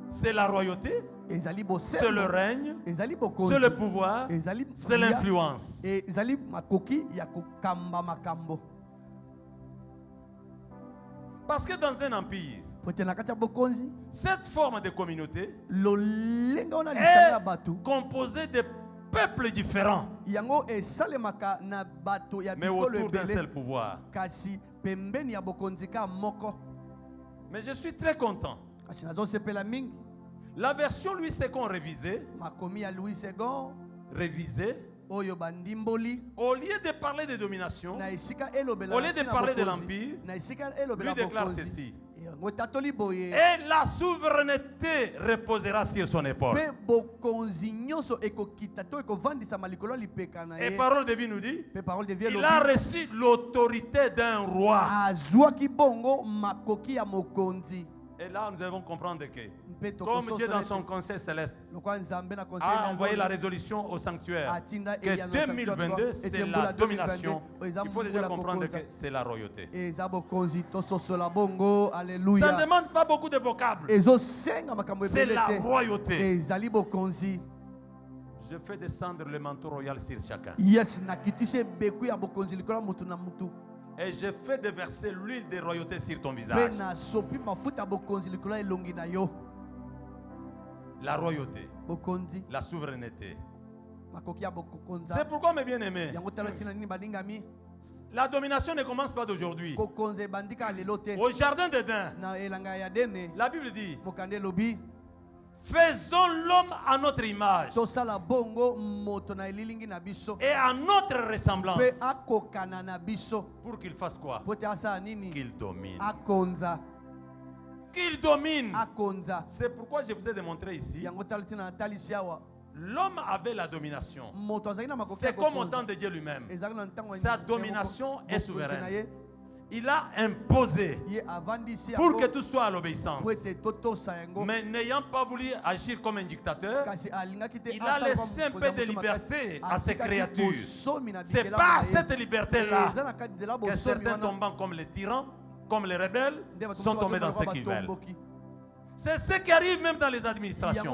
c'est la royauté, c'est le règne, c'est le pouvoir, c'est l'influence. Parce que dans un empire, cette forme de communauté est composée de peuples différents, mais autour d'un seul pouvoir. Mais je suis très content. La version Louis II révisée, au lieu de parler de domination, au lieu de parler de l'empire, lui déclare ceci: et la souveraineté reposera sur son épaule. Et parole de vie nous dit, il a reçu l'autorité d'un roi. Et là, nous devons comprendre que, comme Dieu dans son conseil céleste a envoyé la résolution au sanctuaire, que 2022, c'est la domination, il faut déjà comprendre que c'est la royauté. Ça ne demande pas beaucoup de vocables. C'est la royauté. Je fais descendre le manteau royal sur chacun. Et je fais déverser l'huile de royauté sur ton visage. La royauté, la souveraineté. C'est pourquoi, mes bien-aimés, la domination ne commence pas d'aujourd'hui. Au jardin d'Éden, la Bible dit, faisons l'homme à notre image et à notre ressemblance, pour qu'il fasse quoi? Qu'il domine. Qu'il domine. C'est pourquoi je vous ai démontré ici, l'homme avait la domination. C'est comme au temps de Dieu lui-même. Sa domination est souveraine. Il a imposé pour que tout soit à l'obéissance. Mais n'ayant pas voulu agir comme un dictateur, il a laissé un peu de liberté à ses créatures. C'est par cette liberté-là que certains tombants comme les tyrans, comme les rebelles, sont tombés dans ce qu'ils veulent. C'est ce qui arrive même dans les administrations.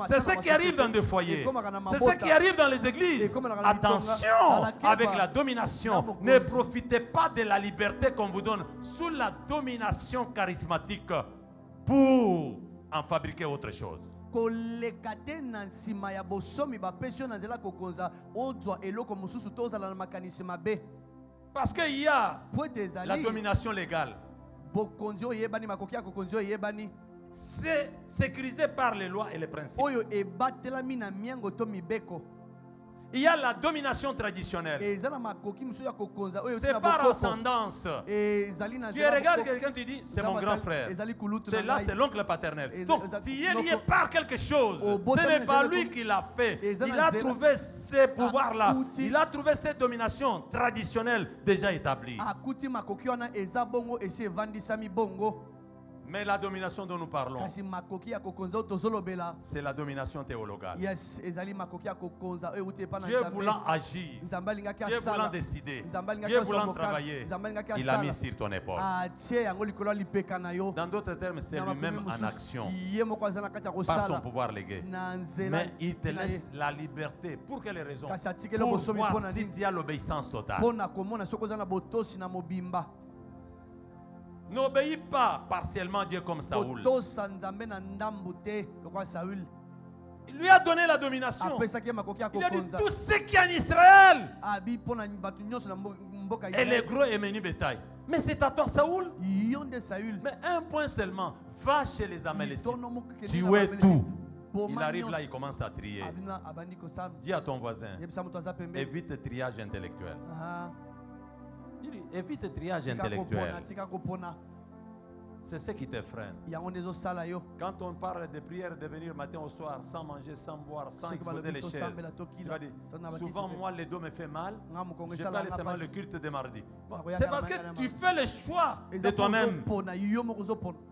C'est ce qui arrive dans des foyers. C'est ce qui arrive dans les églises. Attention avec la domination. Ne profitez pas de la liberté qu'on vous donne sous la domination charismatique pour en fabriquer autre chose. Parce qu'il y a la domination légale. C'est sécurisé par les lois et les principes. Il y a la domination traditionnelle. C'est par ascendance. Tu regardes quelqu'un, tu dis, c'est mon grand frère. Celui-là, c'est l'oncle paternel. Donc, tu es lié par quelque chose. Ce n'est pas lui qui l'a fait. Il a trouvé ces pouvoirs-là. Il a trouvé cette domination traditionnelle déjà établie. Mais la domination dont nous parlons, c'est la domination théologale. Dieu voulant agir, Dieu voulant décider, Dieu voulant travailler, il a mis sur ton épaule. Dans d'autres termes, c'est lui-même en action par son pouvoir légué. Mais il te laisse la liberté. Pour quelles raisons? Pour voir si tu as l'obéissance totale. N'obéis pas partiellement à Dieu comme Saoul. Il lui a donné la domination. Il a dit tout ce qui est en Israël. Et les gros et menus bétail. Mais c'est à toi, Saoul. Mais un point seulement. Va chez les Amalécites. Tu es tout. Il arrive là, il commence à trier. Dis à ton voisin, évite le triage intellectuel. Il dit, évite le triage intellectuel. C'est ce qui te freine. Quand on parle de prière de venir matin au soir sans manger, sans boire, sans exposer les chaises, tu vas dire, souvent moi le dos me fait mal, je parle seulement le culte de mardi. C'est parce que tu fais le choix de toi-même.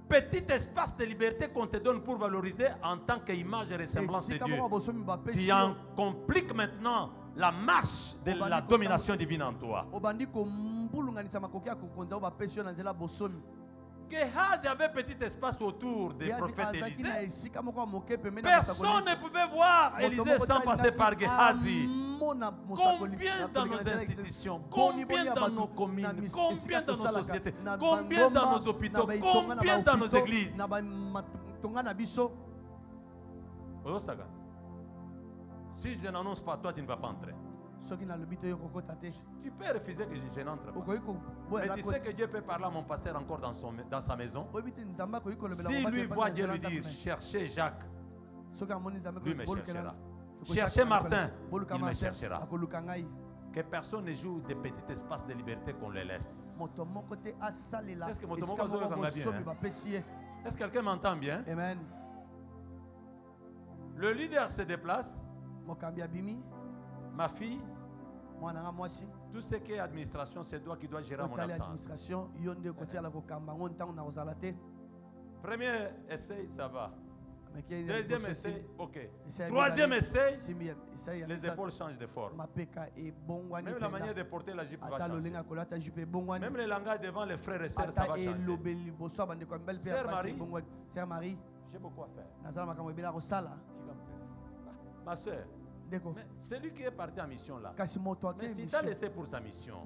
Petit espace de liberté qu'on te donne pour valoriser en tant qu'image et ressemblance de Dieu. Tu en compliques maintenant la marche de la domination divine en toi. Géhazi avait petit espace autour des prophètes d'Élisée. Personne ne pouvait voir Élisée sans passer par Géhazi. Combien dans nos institutions, combien dans nos communes, combien dans nos sociétés, combien dans nos hôpitaux, combien dans nos églises. Si je n'annonce pas, toi tu ne vas pas entrer. Tu peux refuser que je n'entre pas. Mais tu sais que Dieu peut parler à mon pasteur encore dans sa maison. Si lui voit Dieu lui dire, cherchez Jacques, lui me cherchera. Cherchez Martin, il me cherchera. Que personne ne joue des petits espaces de liberté qu'on les laisse. Est-ce que quelqu'un m'entend bien? Amen. Le leader se déplace. Ma fille, tout ce qui est administration, c'est toi qui dois gérer mon absence. Premier essai, ça va. Deuxième essai, ok. Troisième essai, les épaules changent de forme. Même la manière de porter la jupe va changer. Même le langage devant les frères et sœurs, ça va changer. Sœur Marie, j'ai beaucoup à faire. Ma soeur, mais celui qui est parti en mission là, mais si tu as laissé pour sa mission,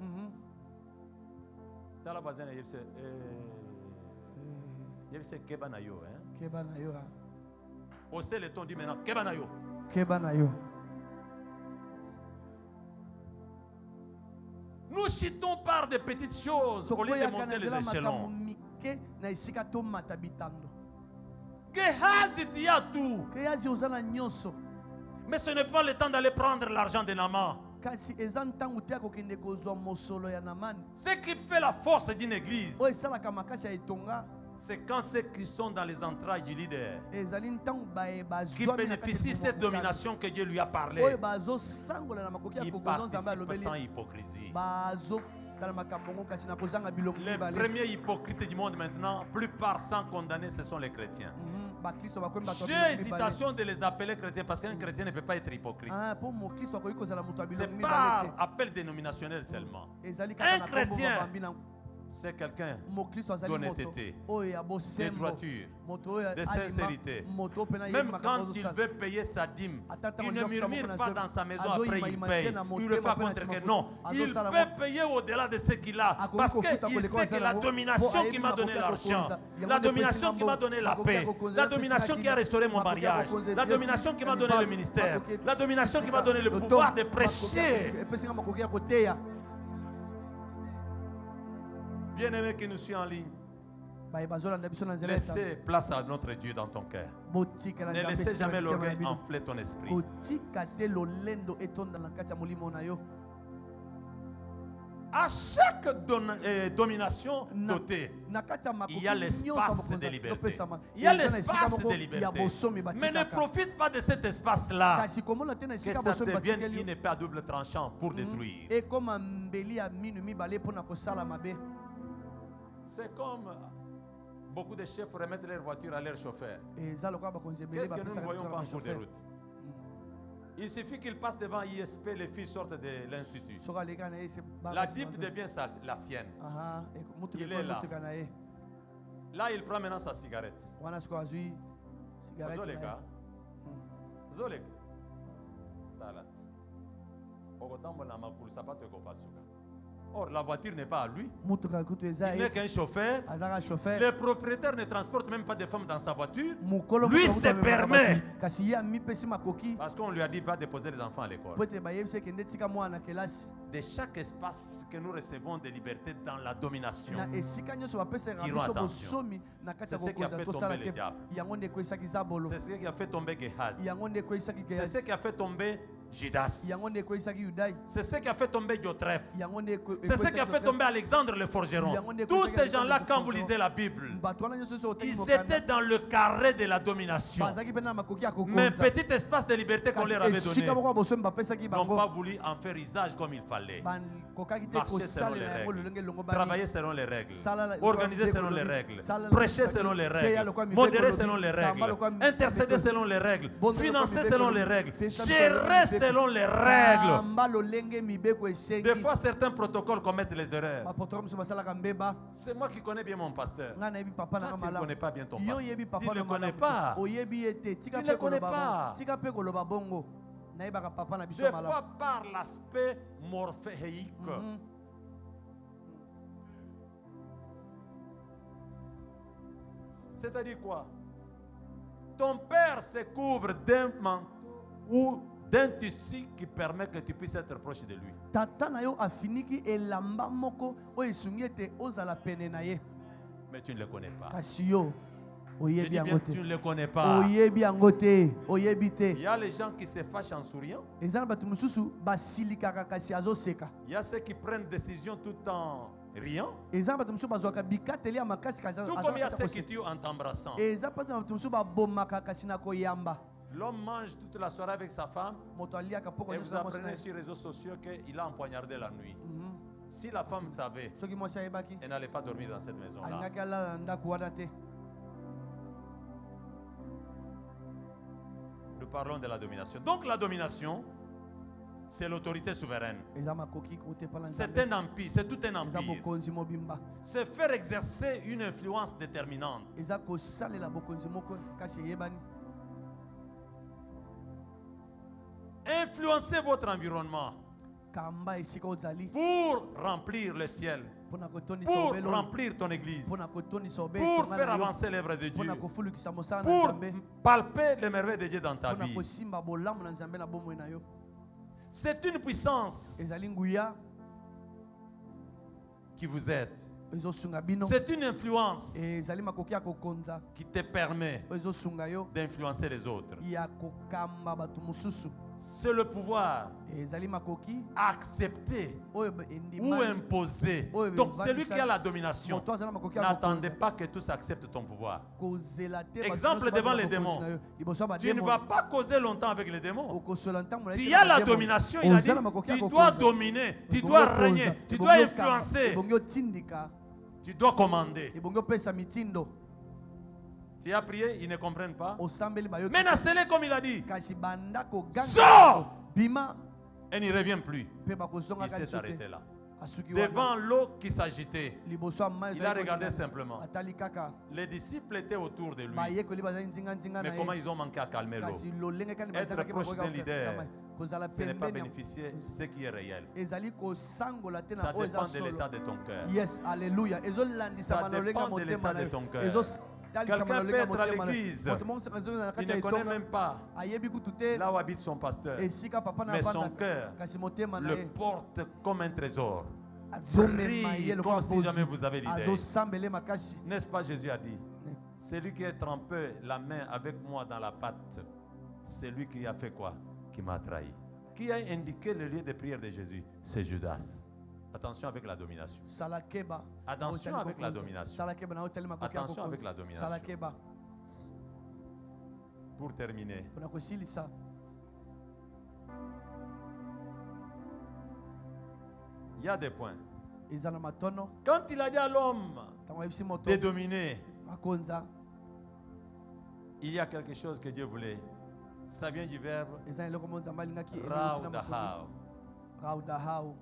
tu as la voisine, il y a ce Kebanayo. Osez le ton, dit maintenant Kebanayo. Nous chutons par des petites choses au lieu de monter les échelons. Géhazi dit à tout. Mais ce n'est pas le temps d'aller prendre l'argent de Naaman. Ce qui fait la force d'une église, c'est quand ceux qui sont dans les entrailles du leader, qui bénéficient de cette domination que Dieu lui a parlé, ils participent sans hypocrisie. Les premiers hypocrites du monde maintenant, plupart sans condamner, ce sont les chrétiens. J'ai hésitation de les appeler chrétiens parce qu'un chrétien ne peut pas être hypocrite. C'est par appel dénominationnel seulement. Un chrétien, c'est quelqu'un d'honnêteté, de droiture, de sincérité. Même quand il veut payer sa dîme, il ne murmure pas dans sa maison après il paye. Il le fait contre que non. Il peut payer au-delà de ce qu'il a. Parce qu'il sait que la domination qui m'a donné l'argent, la domination qui m'a donné la paix, la domination qui a restauré mon mariage, la domination qui m'a donné le ministère, la domination qui m'a donné le pouvoir de prêcher. Bien-aimé qui nous suit en ligne, laissez place à notre Dieu dans ton cœur. Ne laissez jamais l'orgueil enfler ton esprit. À chaque domination dotée, il y a l'espace de liberté. Il y a l'espace de liberté. Mais ne profite pas de cet espace-là, que ça devienne une épée à double tranchant pour détruire. C'est comme beaucoup de chefs remettent leur voiture à leur chauffeur. Qu'est-ce que nous ne voyons pas en cours de route? Il suffit qu'ils passent devant ISP, les filles sortent de l'institut. La Bible devient la sienne. Il est là. Là, il prend maintenant sa cigarette. Or, la voiture n'est pas à lui. Il n'est qu'un chauffeur. Le propriétaire ne transporte même pas de femmes dans sa voiture. Lui se permet. Parce qu'on lui a dit, va déposer les enfants à l'école. De chaque espace que nous recevons de liberté dans la domination, tirons attention. C'est ce qui a fait tomber le diable. C'est ce qui a fait tomber Géhaz. C'est ce qui a fait tomber Judas. C'est ce qui a fait tomber Diotrephe. C'est ce qui a fait tomber Alexandre le forgeron. Tous ces gens-là, quand vous lisez la Bible, ils étaient dans le carré de la domination. Mais petit espace de liberté qu'on leur avait donné, ils n'ont pas voulu en faire usage comme il fallait. Marcher selon les règles, travailler selon les règles, organiser selon les règles, prêcher selon les règles, modérer selon les règles, intercéder selon les règles, financer selon les règles, gérer selon les règles. Des fois, certains protocoles commettent les erreurs. C'est moi qui connais bien mon pasteur. Toi, tu ne connais pas bien ton pasteur. Tu ne le connais pas. Tu ne le connais pas. Des fois, par l'aspect morphéique. C'est-à-dire quoi? Ton père se couvre d'un manteau ou d'un tissu qui permet que tu puisses être proche de lui. Mais tu ne le connais pas. Je dis bien, tu ne le connais pas. Il y a les gens qui se fâchent en souriant. Il y a ceux qui prennent décision tout en riant. Tout comme il y a ceux qui tuent en t'embrassant. L'homme mange toute la soirée avec sa femme et vous apprenez sur les réseaux sociaux qu'il a empoignardé la nuit. Si la femme savait, elle n'allait pas dormir dans cette maison-là. Nous parlons de la domination. Donc la domination, c'est l'autorité souveraine. C'est un empire, c'est tout un empire. C'est faire exercer une influence déterminante. Influencez votre environnement pour remplir le ciel, pour remplir ton église, pour faire avancer l'œuvre de Dieu, pour palper les merveilles de Dieu dans ta vie. C'est une puissance qui vous aide. C'est une influence qui te permet d'influencer les autres. c'est le pouvoir accepter ou imposer. Donc celui qui a la domination, n'attendez pas que tous acceptent ton pouvoir. Exemple devant les démons. Tu ne vas pas causer longtemps avec les démons. Tu as la domination, il a dit, tu dois dominer, tu dois régner, tu dois influencer, tu dois commander. Tu as prié, ils ne comprennent pas. Mais Nassele, comme il a dit, sors! Et n'y revient plus. Il s'est arrêté là. Devant l'eau qui s'agitait, il a regardé simplement. Les disciples étaient autour de lui. Mais comment ils ont manqué à calmer l'eau? Être proche d'un leader, ce n'est pas bénéficier ce qui est réel. Ça dépend de l'état de ton cœur. Ça dépend de l'état de ton cœur. Quelqu'un peut être à l'église, il ne connaît même pas là où habite son pasteur, mais son cœur le porte comme un trésor. Brille comme si jamais vous avez l'idée. N'est-ce pas, Jésus a dit, celui qui a trempé la main avec moi dans la pâte, c'est lui qui a fait quoi? Qui m'a trahi. Qui a indiqué le lieu de prière de Jésus? C'est Judas. Attention avec la domination. Attention avec la domination. Attention avec la domination. Pour terminer, il y a des points. Quand il a dit à l'homme de dominer, il y a quelque chose que Dieu voulait. Ça vient du verbe Raudahao.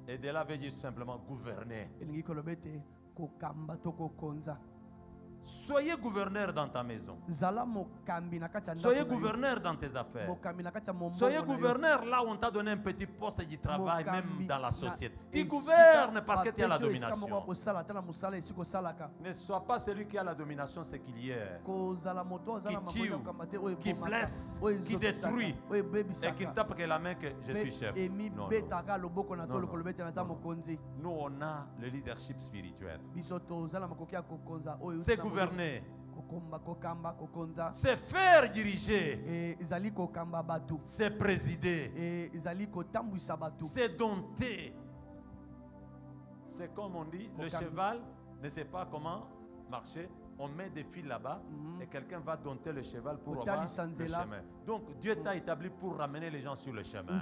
Et de là veut dire simplement gouverner. Soyez gouverneur dans ta maison. Soyez gouverneur dans tes affaires. Soyez gouverneur là où on t'a donné un petit poste de travail, même dans la société. Tu gouvernes parce que tu as la domination. Ne sois pas celui qui a la domination séculière, qui tue, qui blesse, qui détruit et qui ne tape que la main que je suis chef. Non. Nous, on a le leadership spirituel. C'est gouverner. C'est faire diriger. C'est présider. C'est dompter. C'est comme on dit, le cheval ne sait pas comment marcher. On met des fils là-bas et quelqu'un va dompter le cheval pour avoir le chemin. Donc Dieu t'a établi pour ramener les gens sur le chemin.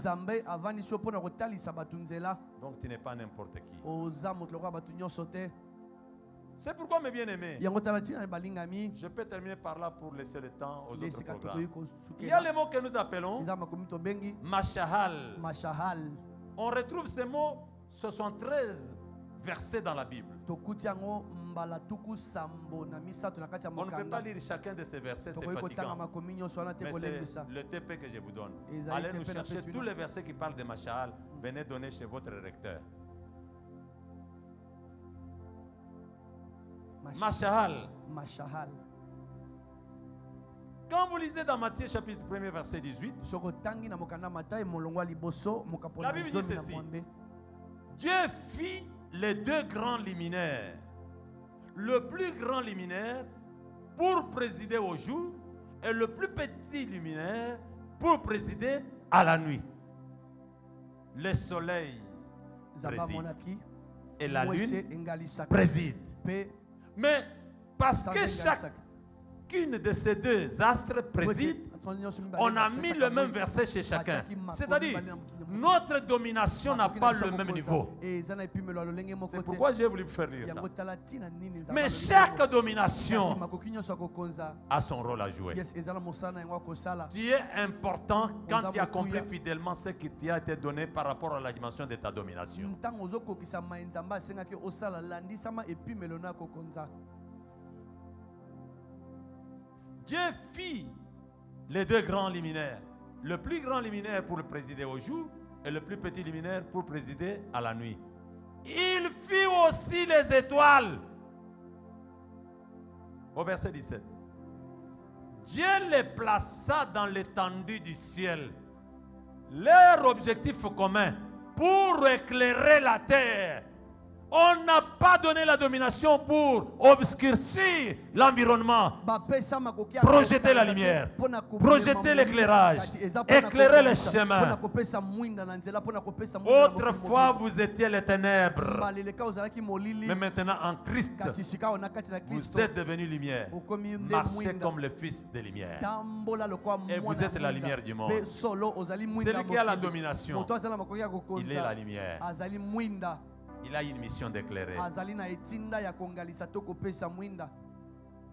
Donc tu n'es pas n'importe qui. C'est pourquoi, mes bien-aimés, je peux terminer par là pour laisser le temps aux autres programmes. Il y a le mot que nous appelons Mashahal. On retrouve ce mot 73 versets dans la Bible. On ne peut pas lire chacun de ces versets, c'est fatigant. Mais c'est le TP que je vous donne. Allez nous chercher tous les versets qui parlent de Mashahal. Venez donner chez votre recteur. Mashahal. Quand vous lisez dans Matthieu chapitre 1 verset 18, la Bible dit ceci. Dieu fit les deux grands luminaires. Le plus grand luminaire pour présider au jour et le plus petit luminaire pour présider à la nuit. Le soleil préside et la lune préside. Mais parce que chacune de ces deux astres préside, on a mis le même verset chez chacun. C'est-à-dire, notre domination n'a pas le même niveau. C'est pourquoi j'ai voulu vous faire lire ça. Mais chaque domination a son rôle à jouer. Tu es important quand tu accomplis fidèlement ce qui t'a été donné par rapport à la dimension de ta domination. Dieu fit les deux grands luminaires. Le plus grand luminaire pour le présider au jour et le plus petit luminaire pour présider à la nuit. Il fit aussi les étoiles. Au verset 17. Dieu les plaça dans l'étendue du ciel. Leur objectif commun, pour éclairer la terre. On n'a pas donné la domination pour obscurcir l'environnement, projeter la lumière, projeter l'éclairage, éclairer les chemins. Autrefois, vous étiez les ténèbres, mais maintenant en Christ, vous êtes devenus lumière. Marchez comme le Fils de lumière. Et vous êtes la lumière du monde. Celui qui a la domination, il est la lumière. Il a une mission d'éclairer.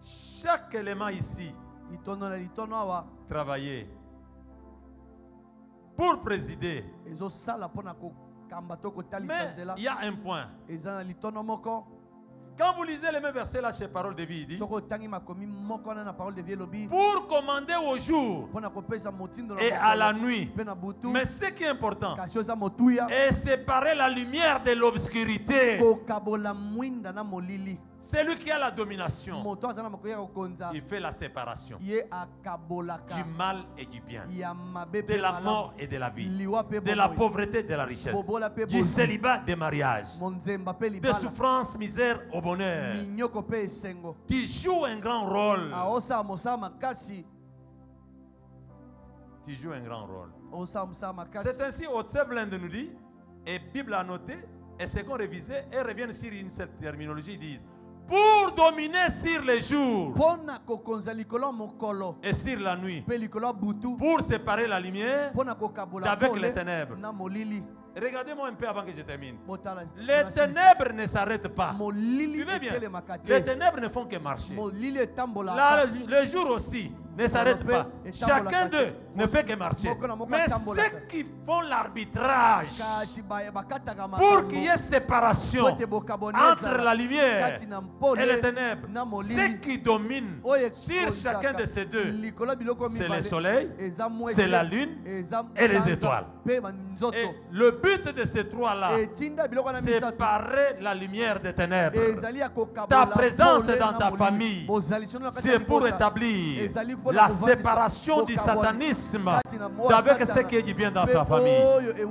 Chaque élément ici, travailler pour présider. Mais il y a un point. Quand vous lisez les mêmes versets là chez Parole de Vie, il dit pour commander au jour et à la nuit. Mais ce qui est important est séparer la lumière de l'obscurité. Celui qui a la domination, il fait la séparation du mal et du bien, de la mort et de la vie, de la pauvreté et de la richesse, du célibat des mariages, de souffrance, misère au bonheur, qui joue un grand rôle. Qui joue un grand rôle. C'est ainsi, Otseveland nous dit, et Bible a noté, et c'est qu'on révisait, et reviennent sur cette terminologie, ils disent pour dominer sur les jours et sur la nuit, pour séparer la lumière d'avec les ténèbres. Regardez-moi un peu avant que je termine. Les ténèbres ne s'arrêtent pas. Suivez bien. Les ténèbres ne font que marcher. Là, le jour aussi ne s'arrête pas. Chacun d'eux ne fait que marcher. Mais ceux qui font l'arbitrage pour qu'il y ait séparation entre la lumière et les ténèbres, ceux qui dominent sur chacun de ces deux, c'est le soleil, c'est la lune et les étoiles. Et le but de ces trois-là, c'est séparer la lumière des ténèbres. Ta présence dans ta famille, c'est pour établir la séparation du satanisme avec ce qui vient dans ta famille.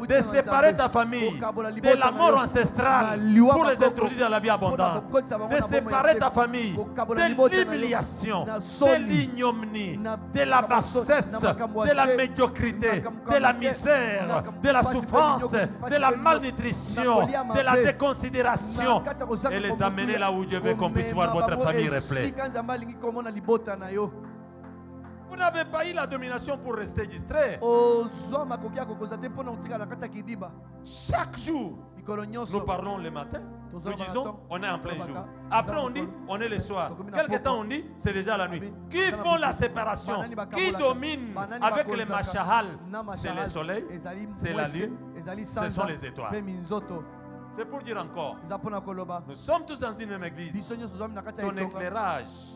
De séparer ta famille de la mort ancestrale pour les introduire dans la vie abondante. De séparer ta famille de l'humiliation, de l'ignominie, de la bassesse, de la médiocrité, de la misère, de la souffrance, de la malnutrition, de la déconsidération et les amener là où Dieu veut qu'on puisse voir votre famille reflet. Vous n'avez pas eu la domination pour rester distrait. Chaque jour, nous parlons le matin. Nous disons, on est en plein jour. Après, on dit, on est le soir. Quelque temps, on dit, c'est déjà la nuit. Qui font la séparation? Qui domine avec les machahal? C'est le soleil, c'est la lune, ce sont les étoiles. C'est pour dire encore, nous sommes tous dans une même église. Ton éclairage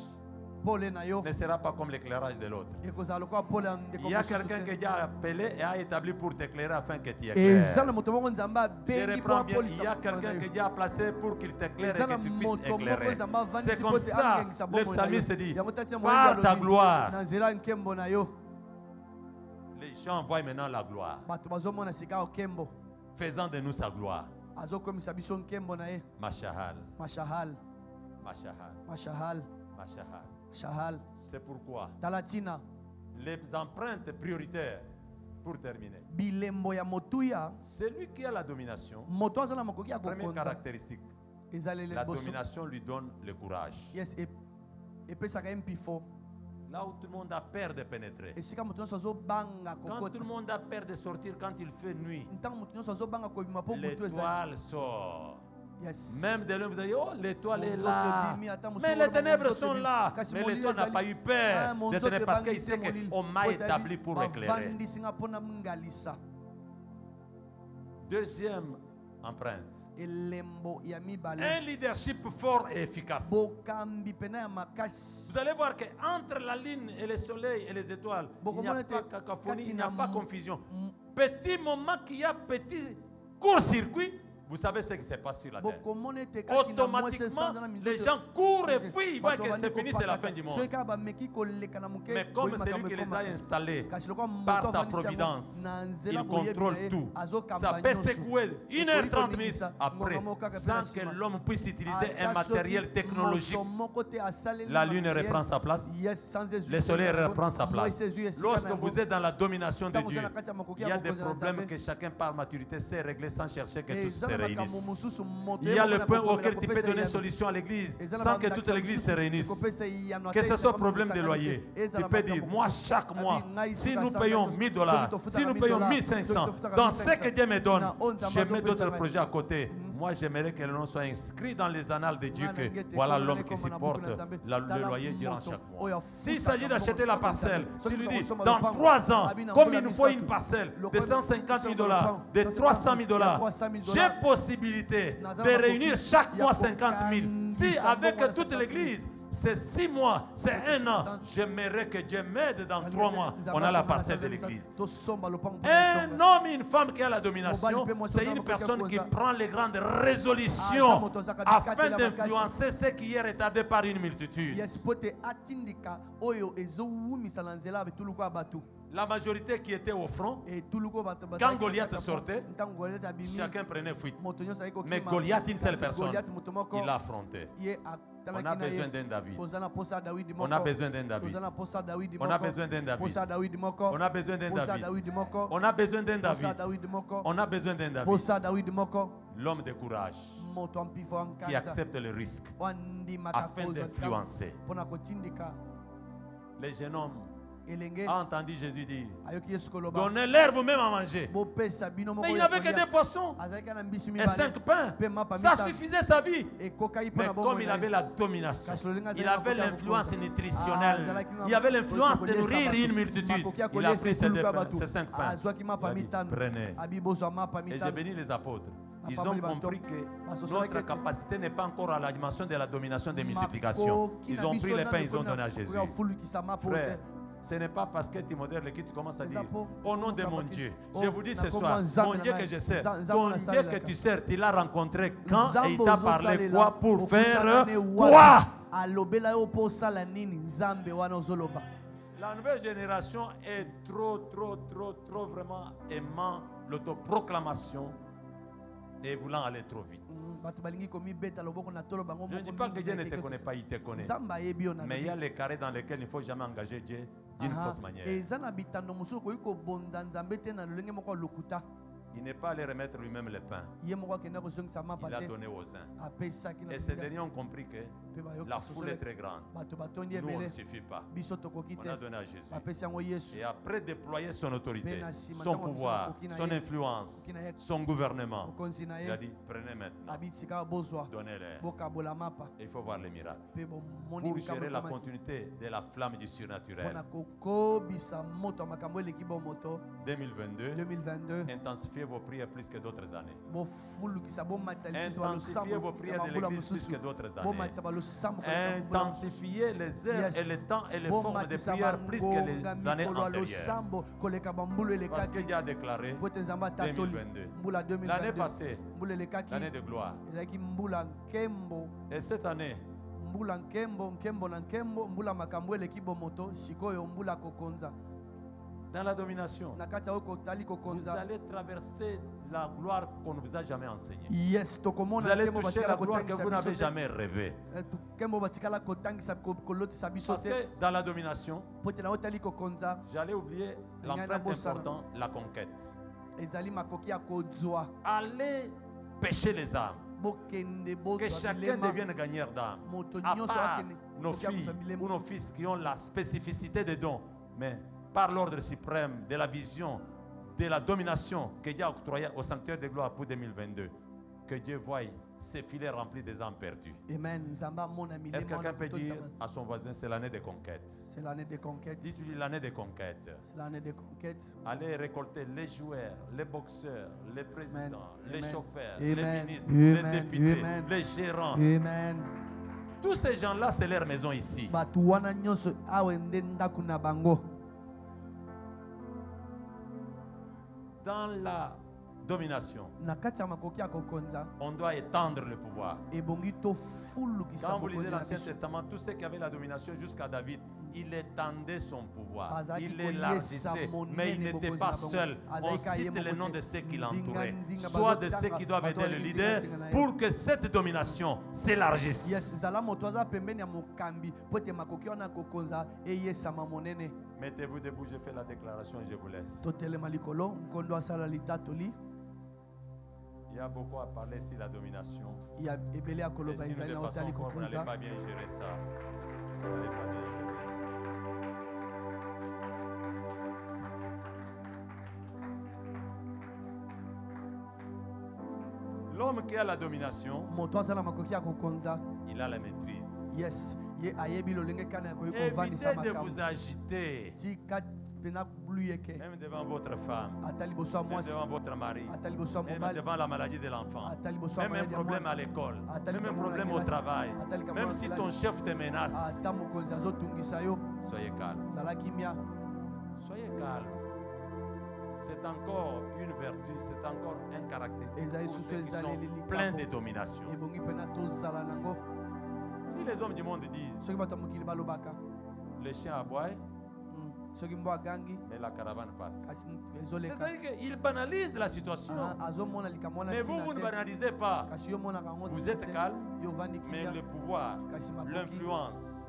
ne sera pas comme l'éclairage de l'autre. Il y a quelqu'un qui est déjà appelé et a établi pour t'éclairer afin que tu éclaires. Je reprends bien, il y a quelqu'un qui est déjà placé pour qu'il t'éclaire et que tu puisses éclairer. C'est comme ça, le psalmiste dit, par ta gloire, les gens voient maintenant la gloire, faisant de nous sa gloire. Mashahal. Mashahal. Mashahal. Mashahal. C'est pourquoi les empreintes prioritaires, pour terminer, celui qui a la domination, première caractéristique, la domination lui donne le courage. Là où tout le monde a peur de pénétrer, quand tout le monde a peur de sortir quand il fait nuit, l'étoile sort. Même de l'homme, vous dites, oh, l'étoile est là. Mais les ténèbres sont là. Mais l'étoile n'a pas eu peur des ténèbres parce qu'il sait qu'on m'a établi pour éclairer. Deuxième empreinte. Un leadership fort et efficace. Vous allez voir qu'entre la lune et le soleil et les étoiles, il n'y a pas cacophonie, il n'y a pas confusion. Petit moment qu'il y a petit court-circuit, Vous savez ce qui se passe sur la terre. Automatiquement, les gens courent et fuient. Ils voient que c'est fini, c'est la fin du monde. Mais comme c'est lui qui les a installés par sa providence, il contrôle tout. Ça peut secouer 1h30 minutes après, sans que l'homme puisse utiliser un matériel technologique. La lune reprend sa place, le soleil reprend sa place. Lorsque vous êtes dans la domination de Dieu, il y a des problèmes que chacun par maturité sait régler sans chercher que tous se réunissent. Il y a le point auquel tu peux donner solution à l'église sans que toute l'église se réunisse. Que ce soit problème de loyer, tu peux dire, moi chaque mois, si nous payons $1000, si nous payons 1500, dans ce que Dieu me donne, je mets d'autres projets à côté. Moi, j'aimerais que le nom soit inscrit dans les annales de Dieu que voilà l'homme qui supporte le loyer durant chaque mois. S'il s'agit d'acheter la parcelle, tu lui dis, dans 3 ans, comme il nous faut une parcelle de $150,000, de $300,000, j'ai possibilité de réunir chaque mois 50,000. Si avec toute l'église, c'est 6 mois, c'est 1 an, j'aimerais que Dieu m'aide dans 3 mois. On a la parcelle de l'église. Un homme et une femme qui a la domination, c'est une personne qui prend les grandes résolutions afin d'influencer ce qui est retardé par une multitude. La majorité qui était au front, quand Goliath sortait, chacun prenait fuite. Mais Goliath, une seule personne, il l'a affronté. On a besoin d'un David. On a besoin d'un David. On a besoin d'un David. On a besoin d'un David. On a besoin d'un David. On a besoin d'un David. L'homme de courage qui accepte le risque afin d'influencer. Les jeunes hommes a entendu Jésus dire, donnez-leur vous-même à manger. Mais il n'avait que 2 poissons et 5 pains. Ça suffisait sa vie. Mais comme il avait la domination, il avait l'influence nutritionnelle, il avait l'influence de nourrir une multitude, il a pris ces 2 pains, ces 5 pains. Il a dit, prenez. Et j'ai béni les apôtres. Ils ont compris que notre capacité n'est pas encore à la dimension de la domination des multiplications. Ils ont pris les pains, ils ont donné à Jésus. Frère, ce n'est pas parce que tu modères l'équipe, tu commences à dire, au nom de mon Dieu, je vous dis ce soir, mon Dieu que je sers, ton Dieu que tu sers, tu l'as rencontré quand et il t'a parlé quoi pour faire quoi? La nouvelle génération est trop vraiment aimant l'autoproclamation et voulant aller trop vite. Je ne dis pas que Dieu ne te connaît pas, il te connaît. Mais il y a les carrés dans lesquels il ne faut jamais engager Dieu d'une fausse manière. Il n'est pas allé remettre lui-même le pain. Il a donné aux uns. Et ces derniers ont compris que la foule est très grande. Nous, on ne suffit pas. On a donné à Jésus. Et après déployer son autorité, son pouvoir, son influence, son gouvernement, il a dit, prenez maintenant. Donnez-leur. Et il faut voir les miracles. Pour gérer la continuité de la flamme du surnaturel. 2022, intensifiez vos prières plus que d'autres années. Intensifiez vos prières de l'église plus que d'autres années. Intensifiez les heures et les temps et les formes de prière plus que les années antérieures. Parce que Dieu a déclaré 2022. L'année passée, l'année de gloire. Et cette année, dans la domination, vous allez traverser la gloire qu'on ne vous a jamais enseignée. Vous allez toucher la gloire que vous n'avez jamais rêvée. Parce que dans la domination, j'allais oublier l'empreinte importante, la conquête. Allez pêcher les âmes. Que chacun devienne gagneur d'âme. À part nos filles ou nos fils qui ont la spécificité des dons. Mais par l'ordre suprême de la vision, de la domination que Dieu a octroyée au sanctuaire de gloire pour 2022. Que Dieu voie ces filets remplis des âmes perdues. Est-ce que quelqu'un peut dire à son voisin, c'est l'année de conquête? C'est l'année de conquête. Dites-lui l'année de conquête. C'est l'année de conquête. Allez récolter les joueurs, les boxeurs, les présidents, les chauffeurs, les ministres, les députés, les gérants. Tous ces gens-là, c'est leur maison ici. Dans la domination, on doit étendre le pouvoir. Quand vous lisez l'Ancien Testament, tous ceux qui avaient la domination jusqu'à David, il étendait son pouvoir, il l'élargissait, mais il n'était pas seul. On cite les noms de ceux qui l'entouraient, soit de ceux qui doivent aider le leader pour que cette domination s'élargisse. Mettez-vous debout, je fais la déclaration et je vous laisse. Il y a beaucoup à parler sur la domination. Et si nous dépassons encore, vous n'allez pas bien gérer ça. Vous n'allez pas bien gérer. L'homme qui a la domination, il a la maîtrise. Yes. Évitez de vous agiter. Même devant votre femme, même devant votre mari, même devant la maladie de l'enfant, même un problème à l'école, même un problème au travail, même si ton chef te menace. Soyez calme. Soyez calme. C'est encore une vertu, c'est encore un caractéristique pour ceux qui sont pleins de domination. Si les hommes du monde disent le chien aboie, mais la caravane passe. C'est-à-dire qu'ils banalisent la situation. Mais vous, vous ne banalisez pas. Vous êtes calme, mais le pouvoir, l'influence,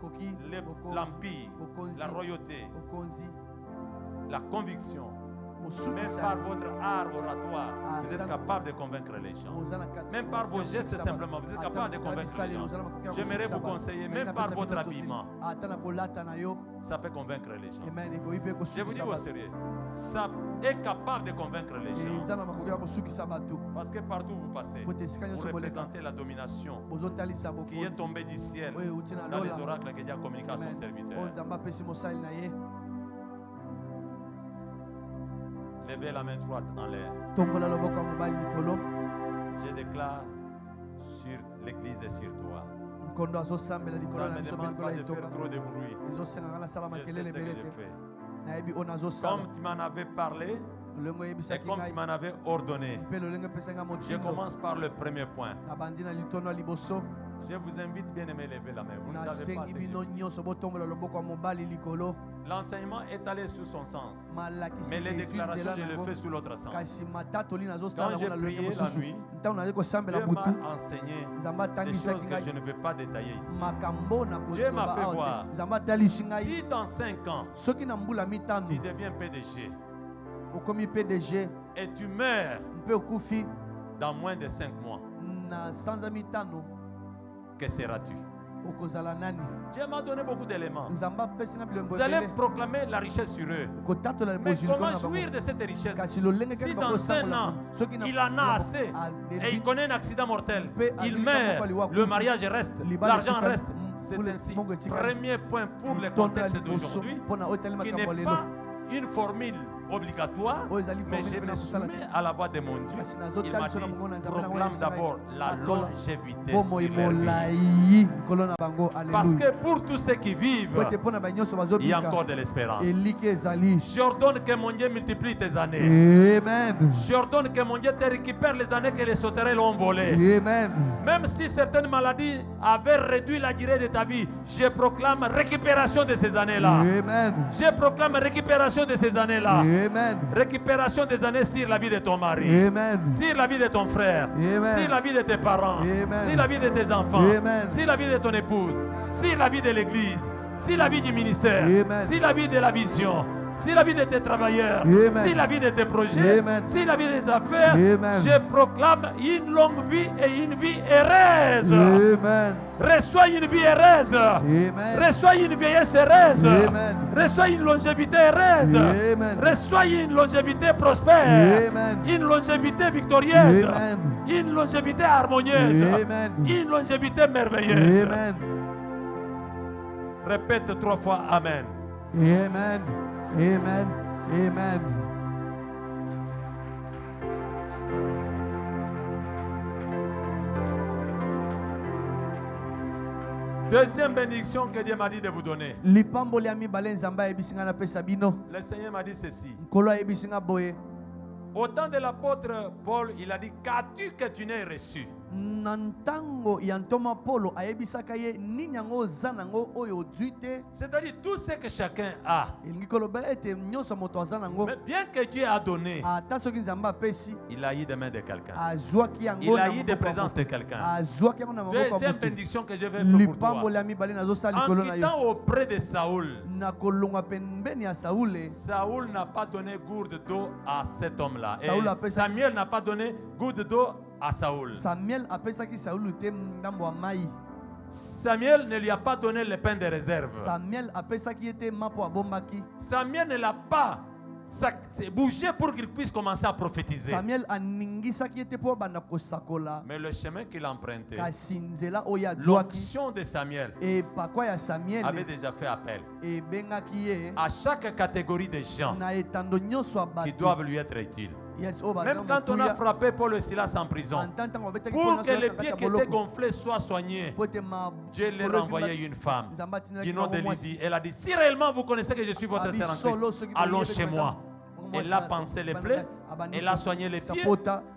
l'empire, la royauté, la conviction, même par votre art oratoire, vous êtes capable de convaincre les gens. Même par vos gestes simplement, vous êtes capable de convaincre les gens. J'aimerais vous conseiller, même par votre habillement, ça peut convaincre les gens. Je vous dis au sérieux, ça est capable de convaincre les gens. Parce que partout où vous passez, vous représentez la domination qui est tombée du ciel dans les oracles que Dieu a communiqué à son serviteur. Levez la main droite en l'air. Je déclare sur l'église et sur toi. Ça ne me demande pas de faire trop de bruit. Je sais ce que je fais. Comme tu m'en avais parlé et comme tu m'en avais ordonné, je commence par le premier point. Je vous invite bien aimé lever la main. Vous ne savez pas ce que l'enseignement est allé sous son sens, mais les déclarations, je le fais sous l'autre sens. Quand j'ai prié la nuit, Dieu m'a enseigné des choses que je ne veux pas détailler ici. Dieu m'a fait voir, si dans 5 ans, tu deviens PDG et tu meurs dans moins de 5 mois, que seras-tu? Dieu m'a donné beaucoup d'éléments. Vous allez proclamer la richesse sur eux. Mais comment jouir de cette richesse si dans 1 an, il en a assez et il connaît un accident mortel, il meurt, le mariage reste, l'argent reste. C'est ainsi. Premier point pour le contexte d'aujourd'hui, qui n'est pas une formule obligatoire, mais je me soumets à la voix de mon Dieu. Il m'a dit, proclame d'abord la longévité sur leur vie. Parce que pour tous ceux qui vivent, il y a encore de l'espérance. J'ordonne que mon Dieu multiplie tes années. J'ordonne que mon Dieu te récupère les années que les sauterelles ont volées. Même si certaines maladies avaient réduit la durée de ta vie, je proclame récupération de ces années-là. Je proclame récupération de ces années-là. Amen. Récupération des années sur la vie de ton mari, Amen. Sur la vie de ton frère, Amen. Sur la vie de tes parents, Amen. Sur la vie de tes enfants, Amen. Sur la vie de ton épouse, sur la vie de l'église, sur la vie du ministère, Amen. Sur la vie de la vision, sur la vie de tes travailleurs, Amen. sur la vie de tes projets, Amen. sur la vie de tes affaires. Amen. Je proclame une longue vie et une vie heureuse. Amen. Reçois une vie heureuse. Amen. Reçois une vieillesse heureuse. Amen. Reçois une longévité heureuse. Amen. Reçois une longévité prospère. Amen. Une longévité victorieuse. Amen. Une longévité harmonieuse. Amen. Une longévité merveilleuse. Amen. Répète 3 fois Amen. Amen. Amen. Amen. Deuxième bénédiction que Dieu m'a dit de vous donner. Le Seigneur m'a dit ceci. Au temps de l'apôtre Paul, il a dit, qu'as-tu que tu n'aies reçu? C'est-à-dire tout ce que chacun a. Mais bien que Dieu a donné, il a eu des mains de quelqu'un. Il a eu des présences de quelqu'un. Deuxième bénédiction que je vais faire pour toi. En quittant auprès de Saoul, Saoul n'a pas donné gourde d'eau à cet homme-là. Et Samuel n'a pas donné gourde d'eau à Saoul. Samuel ne lui a pas donné le pain de réserve. Samuel ne l'a pas bougé pour qu'il puisse commencer à prophétiser. Mais le chemin qu'il a emprunté, l'onction de Samuel avait déjà fait appel à chaque catégorie de gens qui doivent lui être utiles. Même quand on a frappé Paul et Silas en prison, pour que les pieds qui étaient gonflés soient soignés, Dieu leur a envoyé une femme du nom de Lydie. Elle a dit, si réellement vous connaissez que je suis votre sœur en Christ, allons chez moi. Elle a pansé les plaies, elle a soigné les pieds,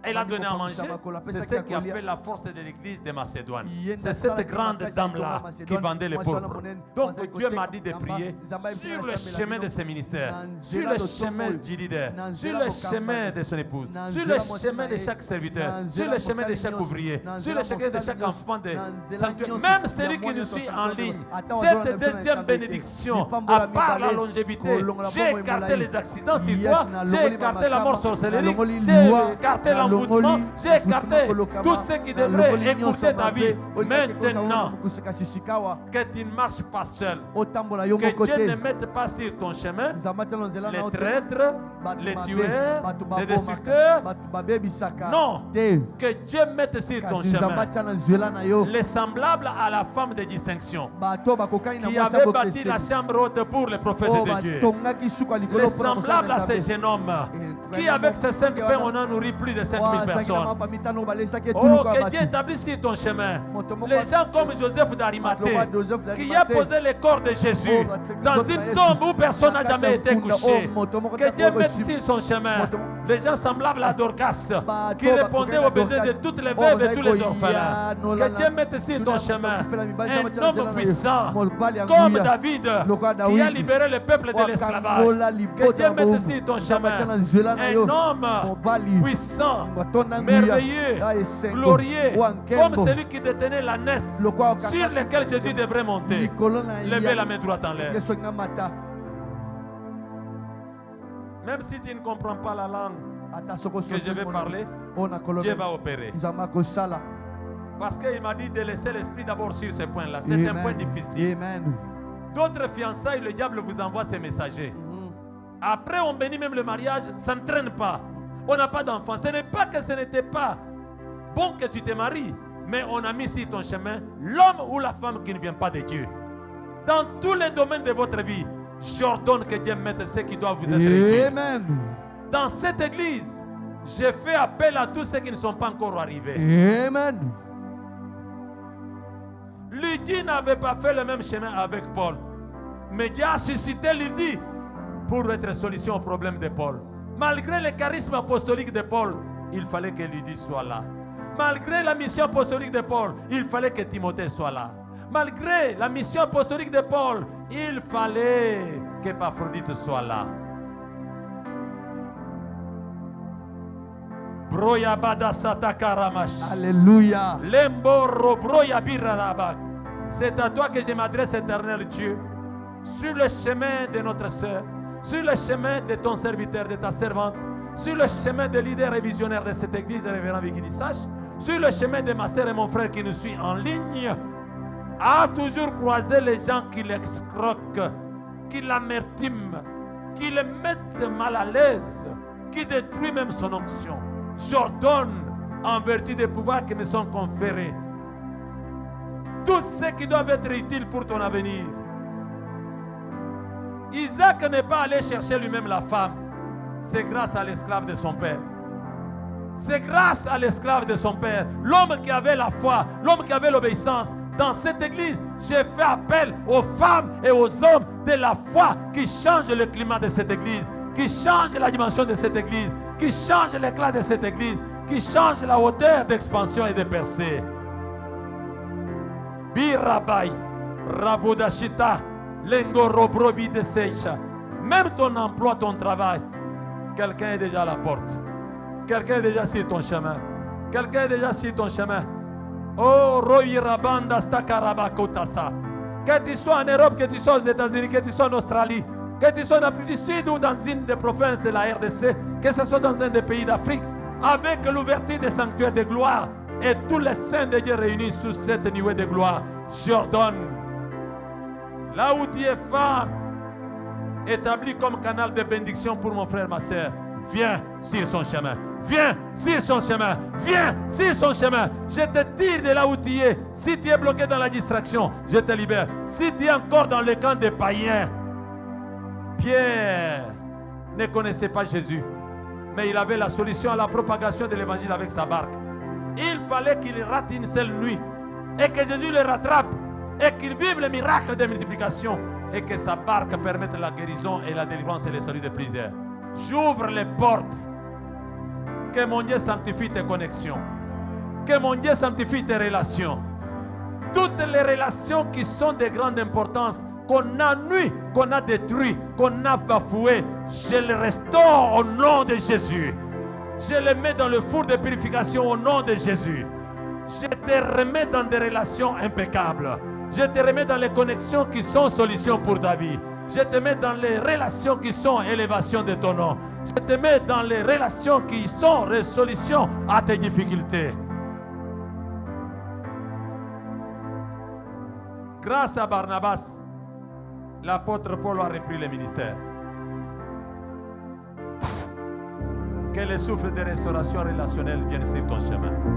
elle a donné à manger. C'est ce qui a fait la force de l'église de Macédoine. C'est cette grande dame-là qui vendait les pauvres. Donc Dieu m'a dit de prier sur le chemin de ses ministères, sur le chemin du leader, sur le chemin de son épouse, sur le chemin de chaque serviteur, sur le chemin de chaque ouvrier, sur le chemin de chaque enfant de sanctuaire. Même celui qui nous suit en ligne, cette deuxième bénédiction, à part la longévité, j'ai écarté les accidents sur toi. J'ai écarté la mort sorcellerie, j'ai écarté l'envoûtement, j'ai écarté tout ce qui devrait écourter ta vie. Maintenant, que tu ne marches pas seul, que Dieu ne mette pas sur ton chemin les traîtres, les tueurs, les destructeurs. Non, que Dieu mette sur ton chemin les semblables à la femme de distinction qui avait bâti la chambre haute pour les prophètes de Dieu. Les semblables à ces jeunes hommes qui, avec ces 5 pains, on a nourri plus de 5000 personnes. Oh, que Dieu établisse sur ton chemin les gens comme Joseph d'Arimathée, qui a posé le corps de Jésus dans une tombe où personne n'a jamais été couché. Que Dieu mette sur son chemin les gens semblables à Dorcas, qui répondaient aux besoins de toutes les veuves et tous les orphelins. Que Dieu mette sur ton chemin un homme puissant comme David, qui a libéré le peuple de l'esclavage. Que Dieu mette sur ton chemin un homme puissant, merveilleux, glorieux, comme celui qui détenait la naisse sur laquelle Jésus devrait monter. Levez la main droite en l'air. Même si tu ne comprends pas la langue que je vais parler, Dieu va opérer. Parce qu'il m'a dit de laisser l'esprit d'abord sur ce point-là. C'est un point difficile. D'autres fiançailles, le diable vous envoie ses messagers. Après, on bénit même le mariage, ça ne traîne pas. On n'a pas d'enfant. Ce n'est pas que ce n'était pas bon que tu te maries, mais on a mis sur ton chemin l'homme ou la femme qui ne vient pas de Dieu. Dans tous les domaines de votre vie, j'ordonne que Dieu mette ceux qui doivent vous être utiles. Dans cette église, j'ai fait appel à tous ceux qui ne sont pas encore arrivés. Amen. Lydie n'avait pas fait le même chemin avec Paul, mais Dieu a suscité Lydie pour être solution au problème de Paul. Malgré le charisme apostolique de Paul, il fallait que Lydie soit là. Malgré la mission apostolique de Paul, il fallait que Timothée soit là. Malgré la mission apostolique de Paul, il fallait qu'Épaphrodite soit là. Alléluia. C'est à toi que je m'adresse, éternel Dieu, sur le chemin de notre sœur, sur le chemin de ton serviteur, de ta servante, sur le chemin des leaders et visionnaires de cette église, révérend Vigili Sage, sur le chemin de ma sœur et mon frère qui nous suit en ligne, à toujours croiser les gens qui l'escroquent, qui l'amertument, qui le mettent mal à l'aise, qui détruisent même son onction. J'ordonne, en vertu des pouvoirs qui me sont conférés, tout ce qui doit être utile pour ton avenir. Isaac n'est pas allé chercher lui-même la femme. C'est grâce à l'esclave de son père. C'est grâce à l'esclave de son père, l'homme qui avait la foi, l'homme qui avait l'obéissance. Dans cette église, j'ai fait appel aux femmes et aux hommes de la foi qui changent le climat de cette église, qui change la dimension de cette église, qui change l'éclat de cette église, qui change la hauteur d'expansion et de percée. Birabai, Ravodashita, Lengorobrobi de Seicha. Même ton emploi, ton travail, quelqu'un est déjà à la porte. Quelqu'un est déjà sur ton chemin. Quelqu'un est déjà sur ton chemin. Oh, Roirabanda Stakarabakotasa. Que tu sois en Europe, que tu sois aux États-Unis, que tu sois en Australie, que tu sois en Afrique du Sud ou dans une des provinces de la RDC, que ce soit dans un des pays d'Afrique, avec l'ouverture des sanctuaires de gloire et tous les saints de Dieu réunis sous cette nuée de gloire, j'ordonne, là où tu es femme, établi comme canal de bénédiction pour mon frère, ma soeur, viens sur son chemin. Viens sur son chemin. Viens sur son chemin. Je te tire de là où tu es. Si tu es bloqué dans la distraction, je te libère. Si tu es encore dans le camp des païens, Pierre ne connaissait pas Jésus, mais il avait la solution à la propagation de l'évangile avec sa barque. Il fallait qu'il rate une seule nuit et que Jésus le rattrape et qu'il vive le miracle de multiplication et que sa barque permette la guérison et la délivrance et les solides de prière. J'ouvre les portes. Que mon Dieu sanctifie tes connexions. Que mon Dieu sanctifie tes relations. Toutes les relations qui sont de grande importance, qu'on a nuit, qu'on a détruit, qu'on a bafoué, je les restaure au nom de Jésus. Je les mets dans le four de purification au nom de Jésus. Je te remets dans des relations impeccables. Je te remets dans les connexions qui sont solutions pour ta vie. Je te mets dans les relations qui sont élévation de ton nom. Je te mets dans les relations qui sont résolution à tes difficultés. Grâce à Barnabas, l'apôtre Paul a repris le ministère. Que le souffle de restauration relationnelle vienne sur ton chemin.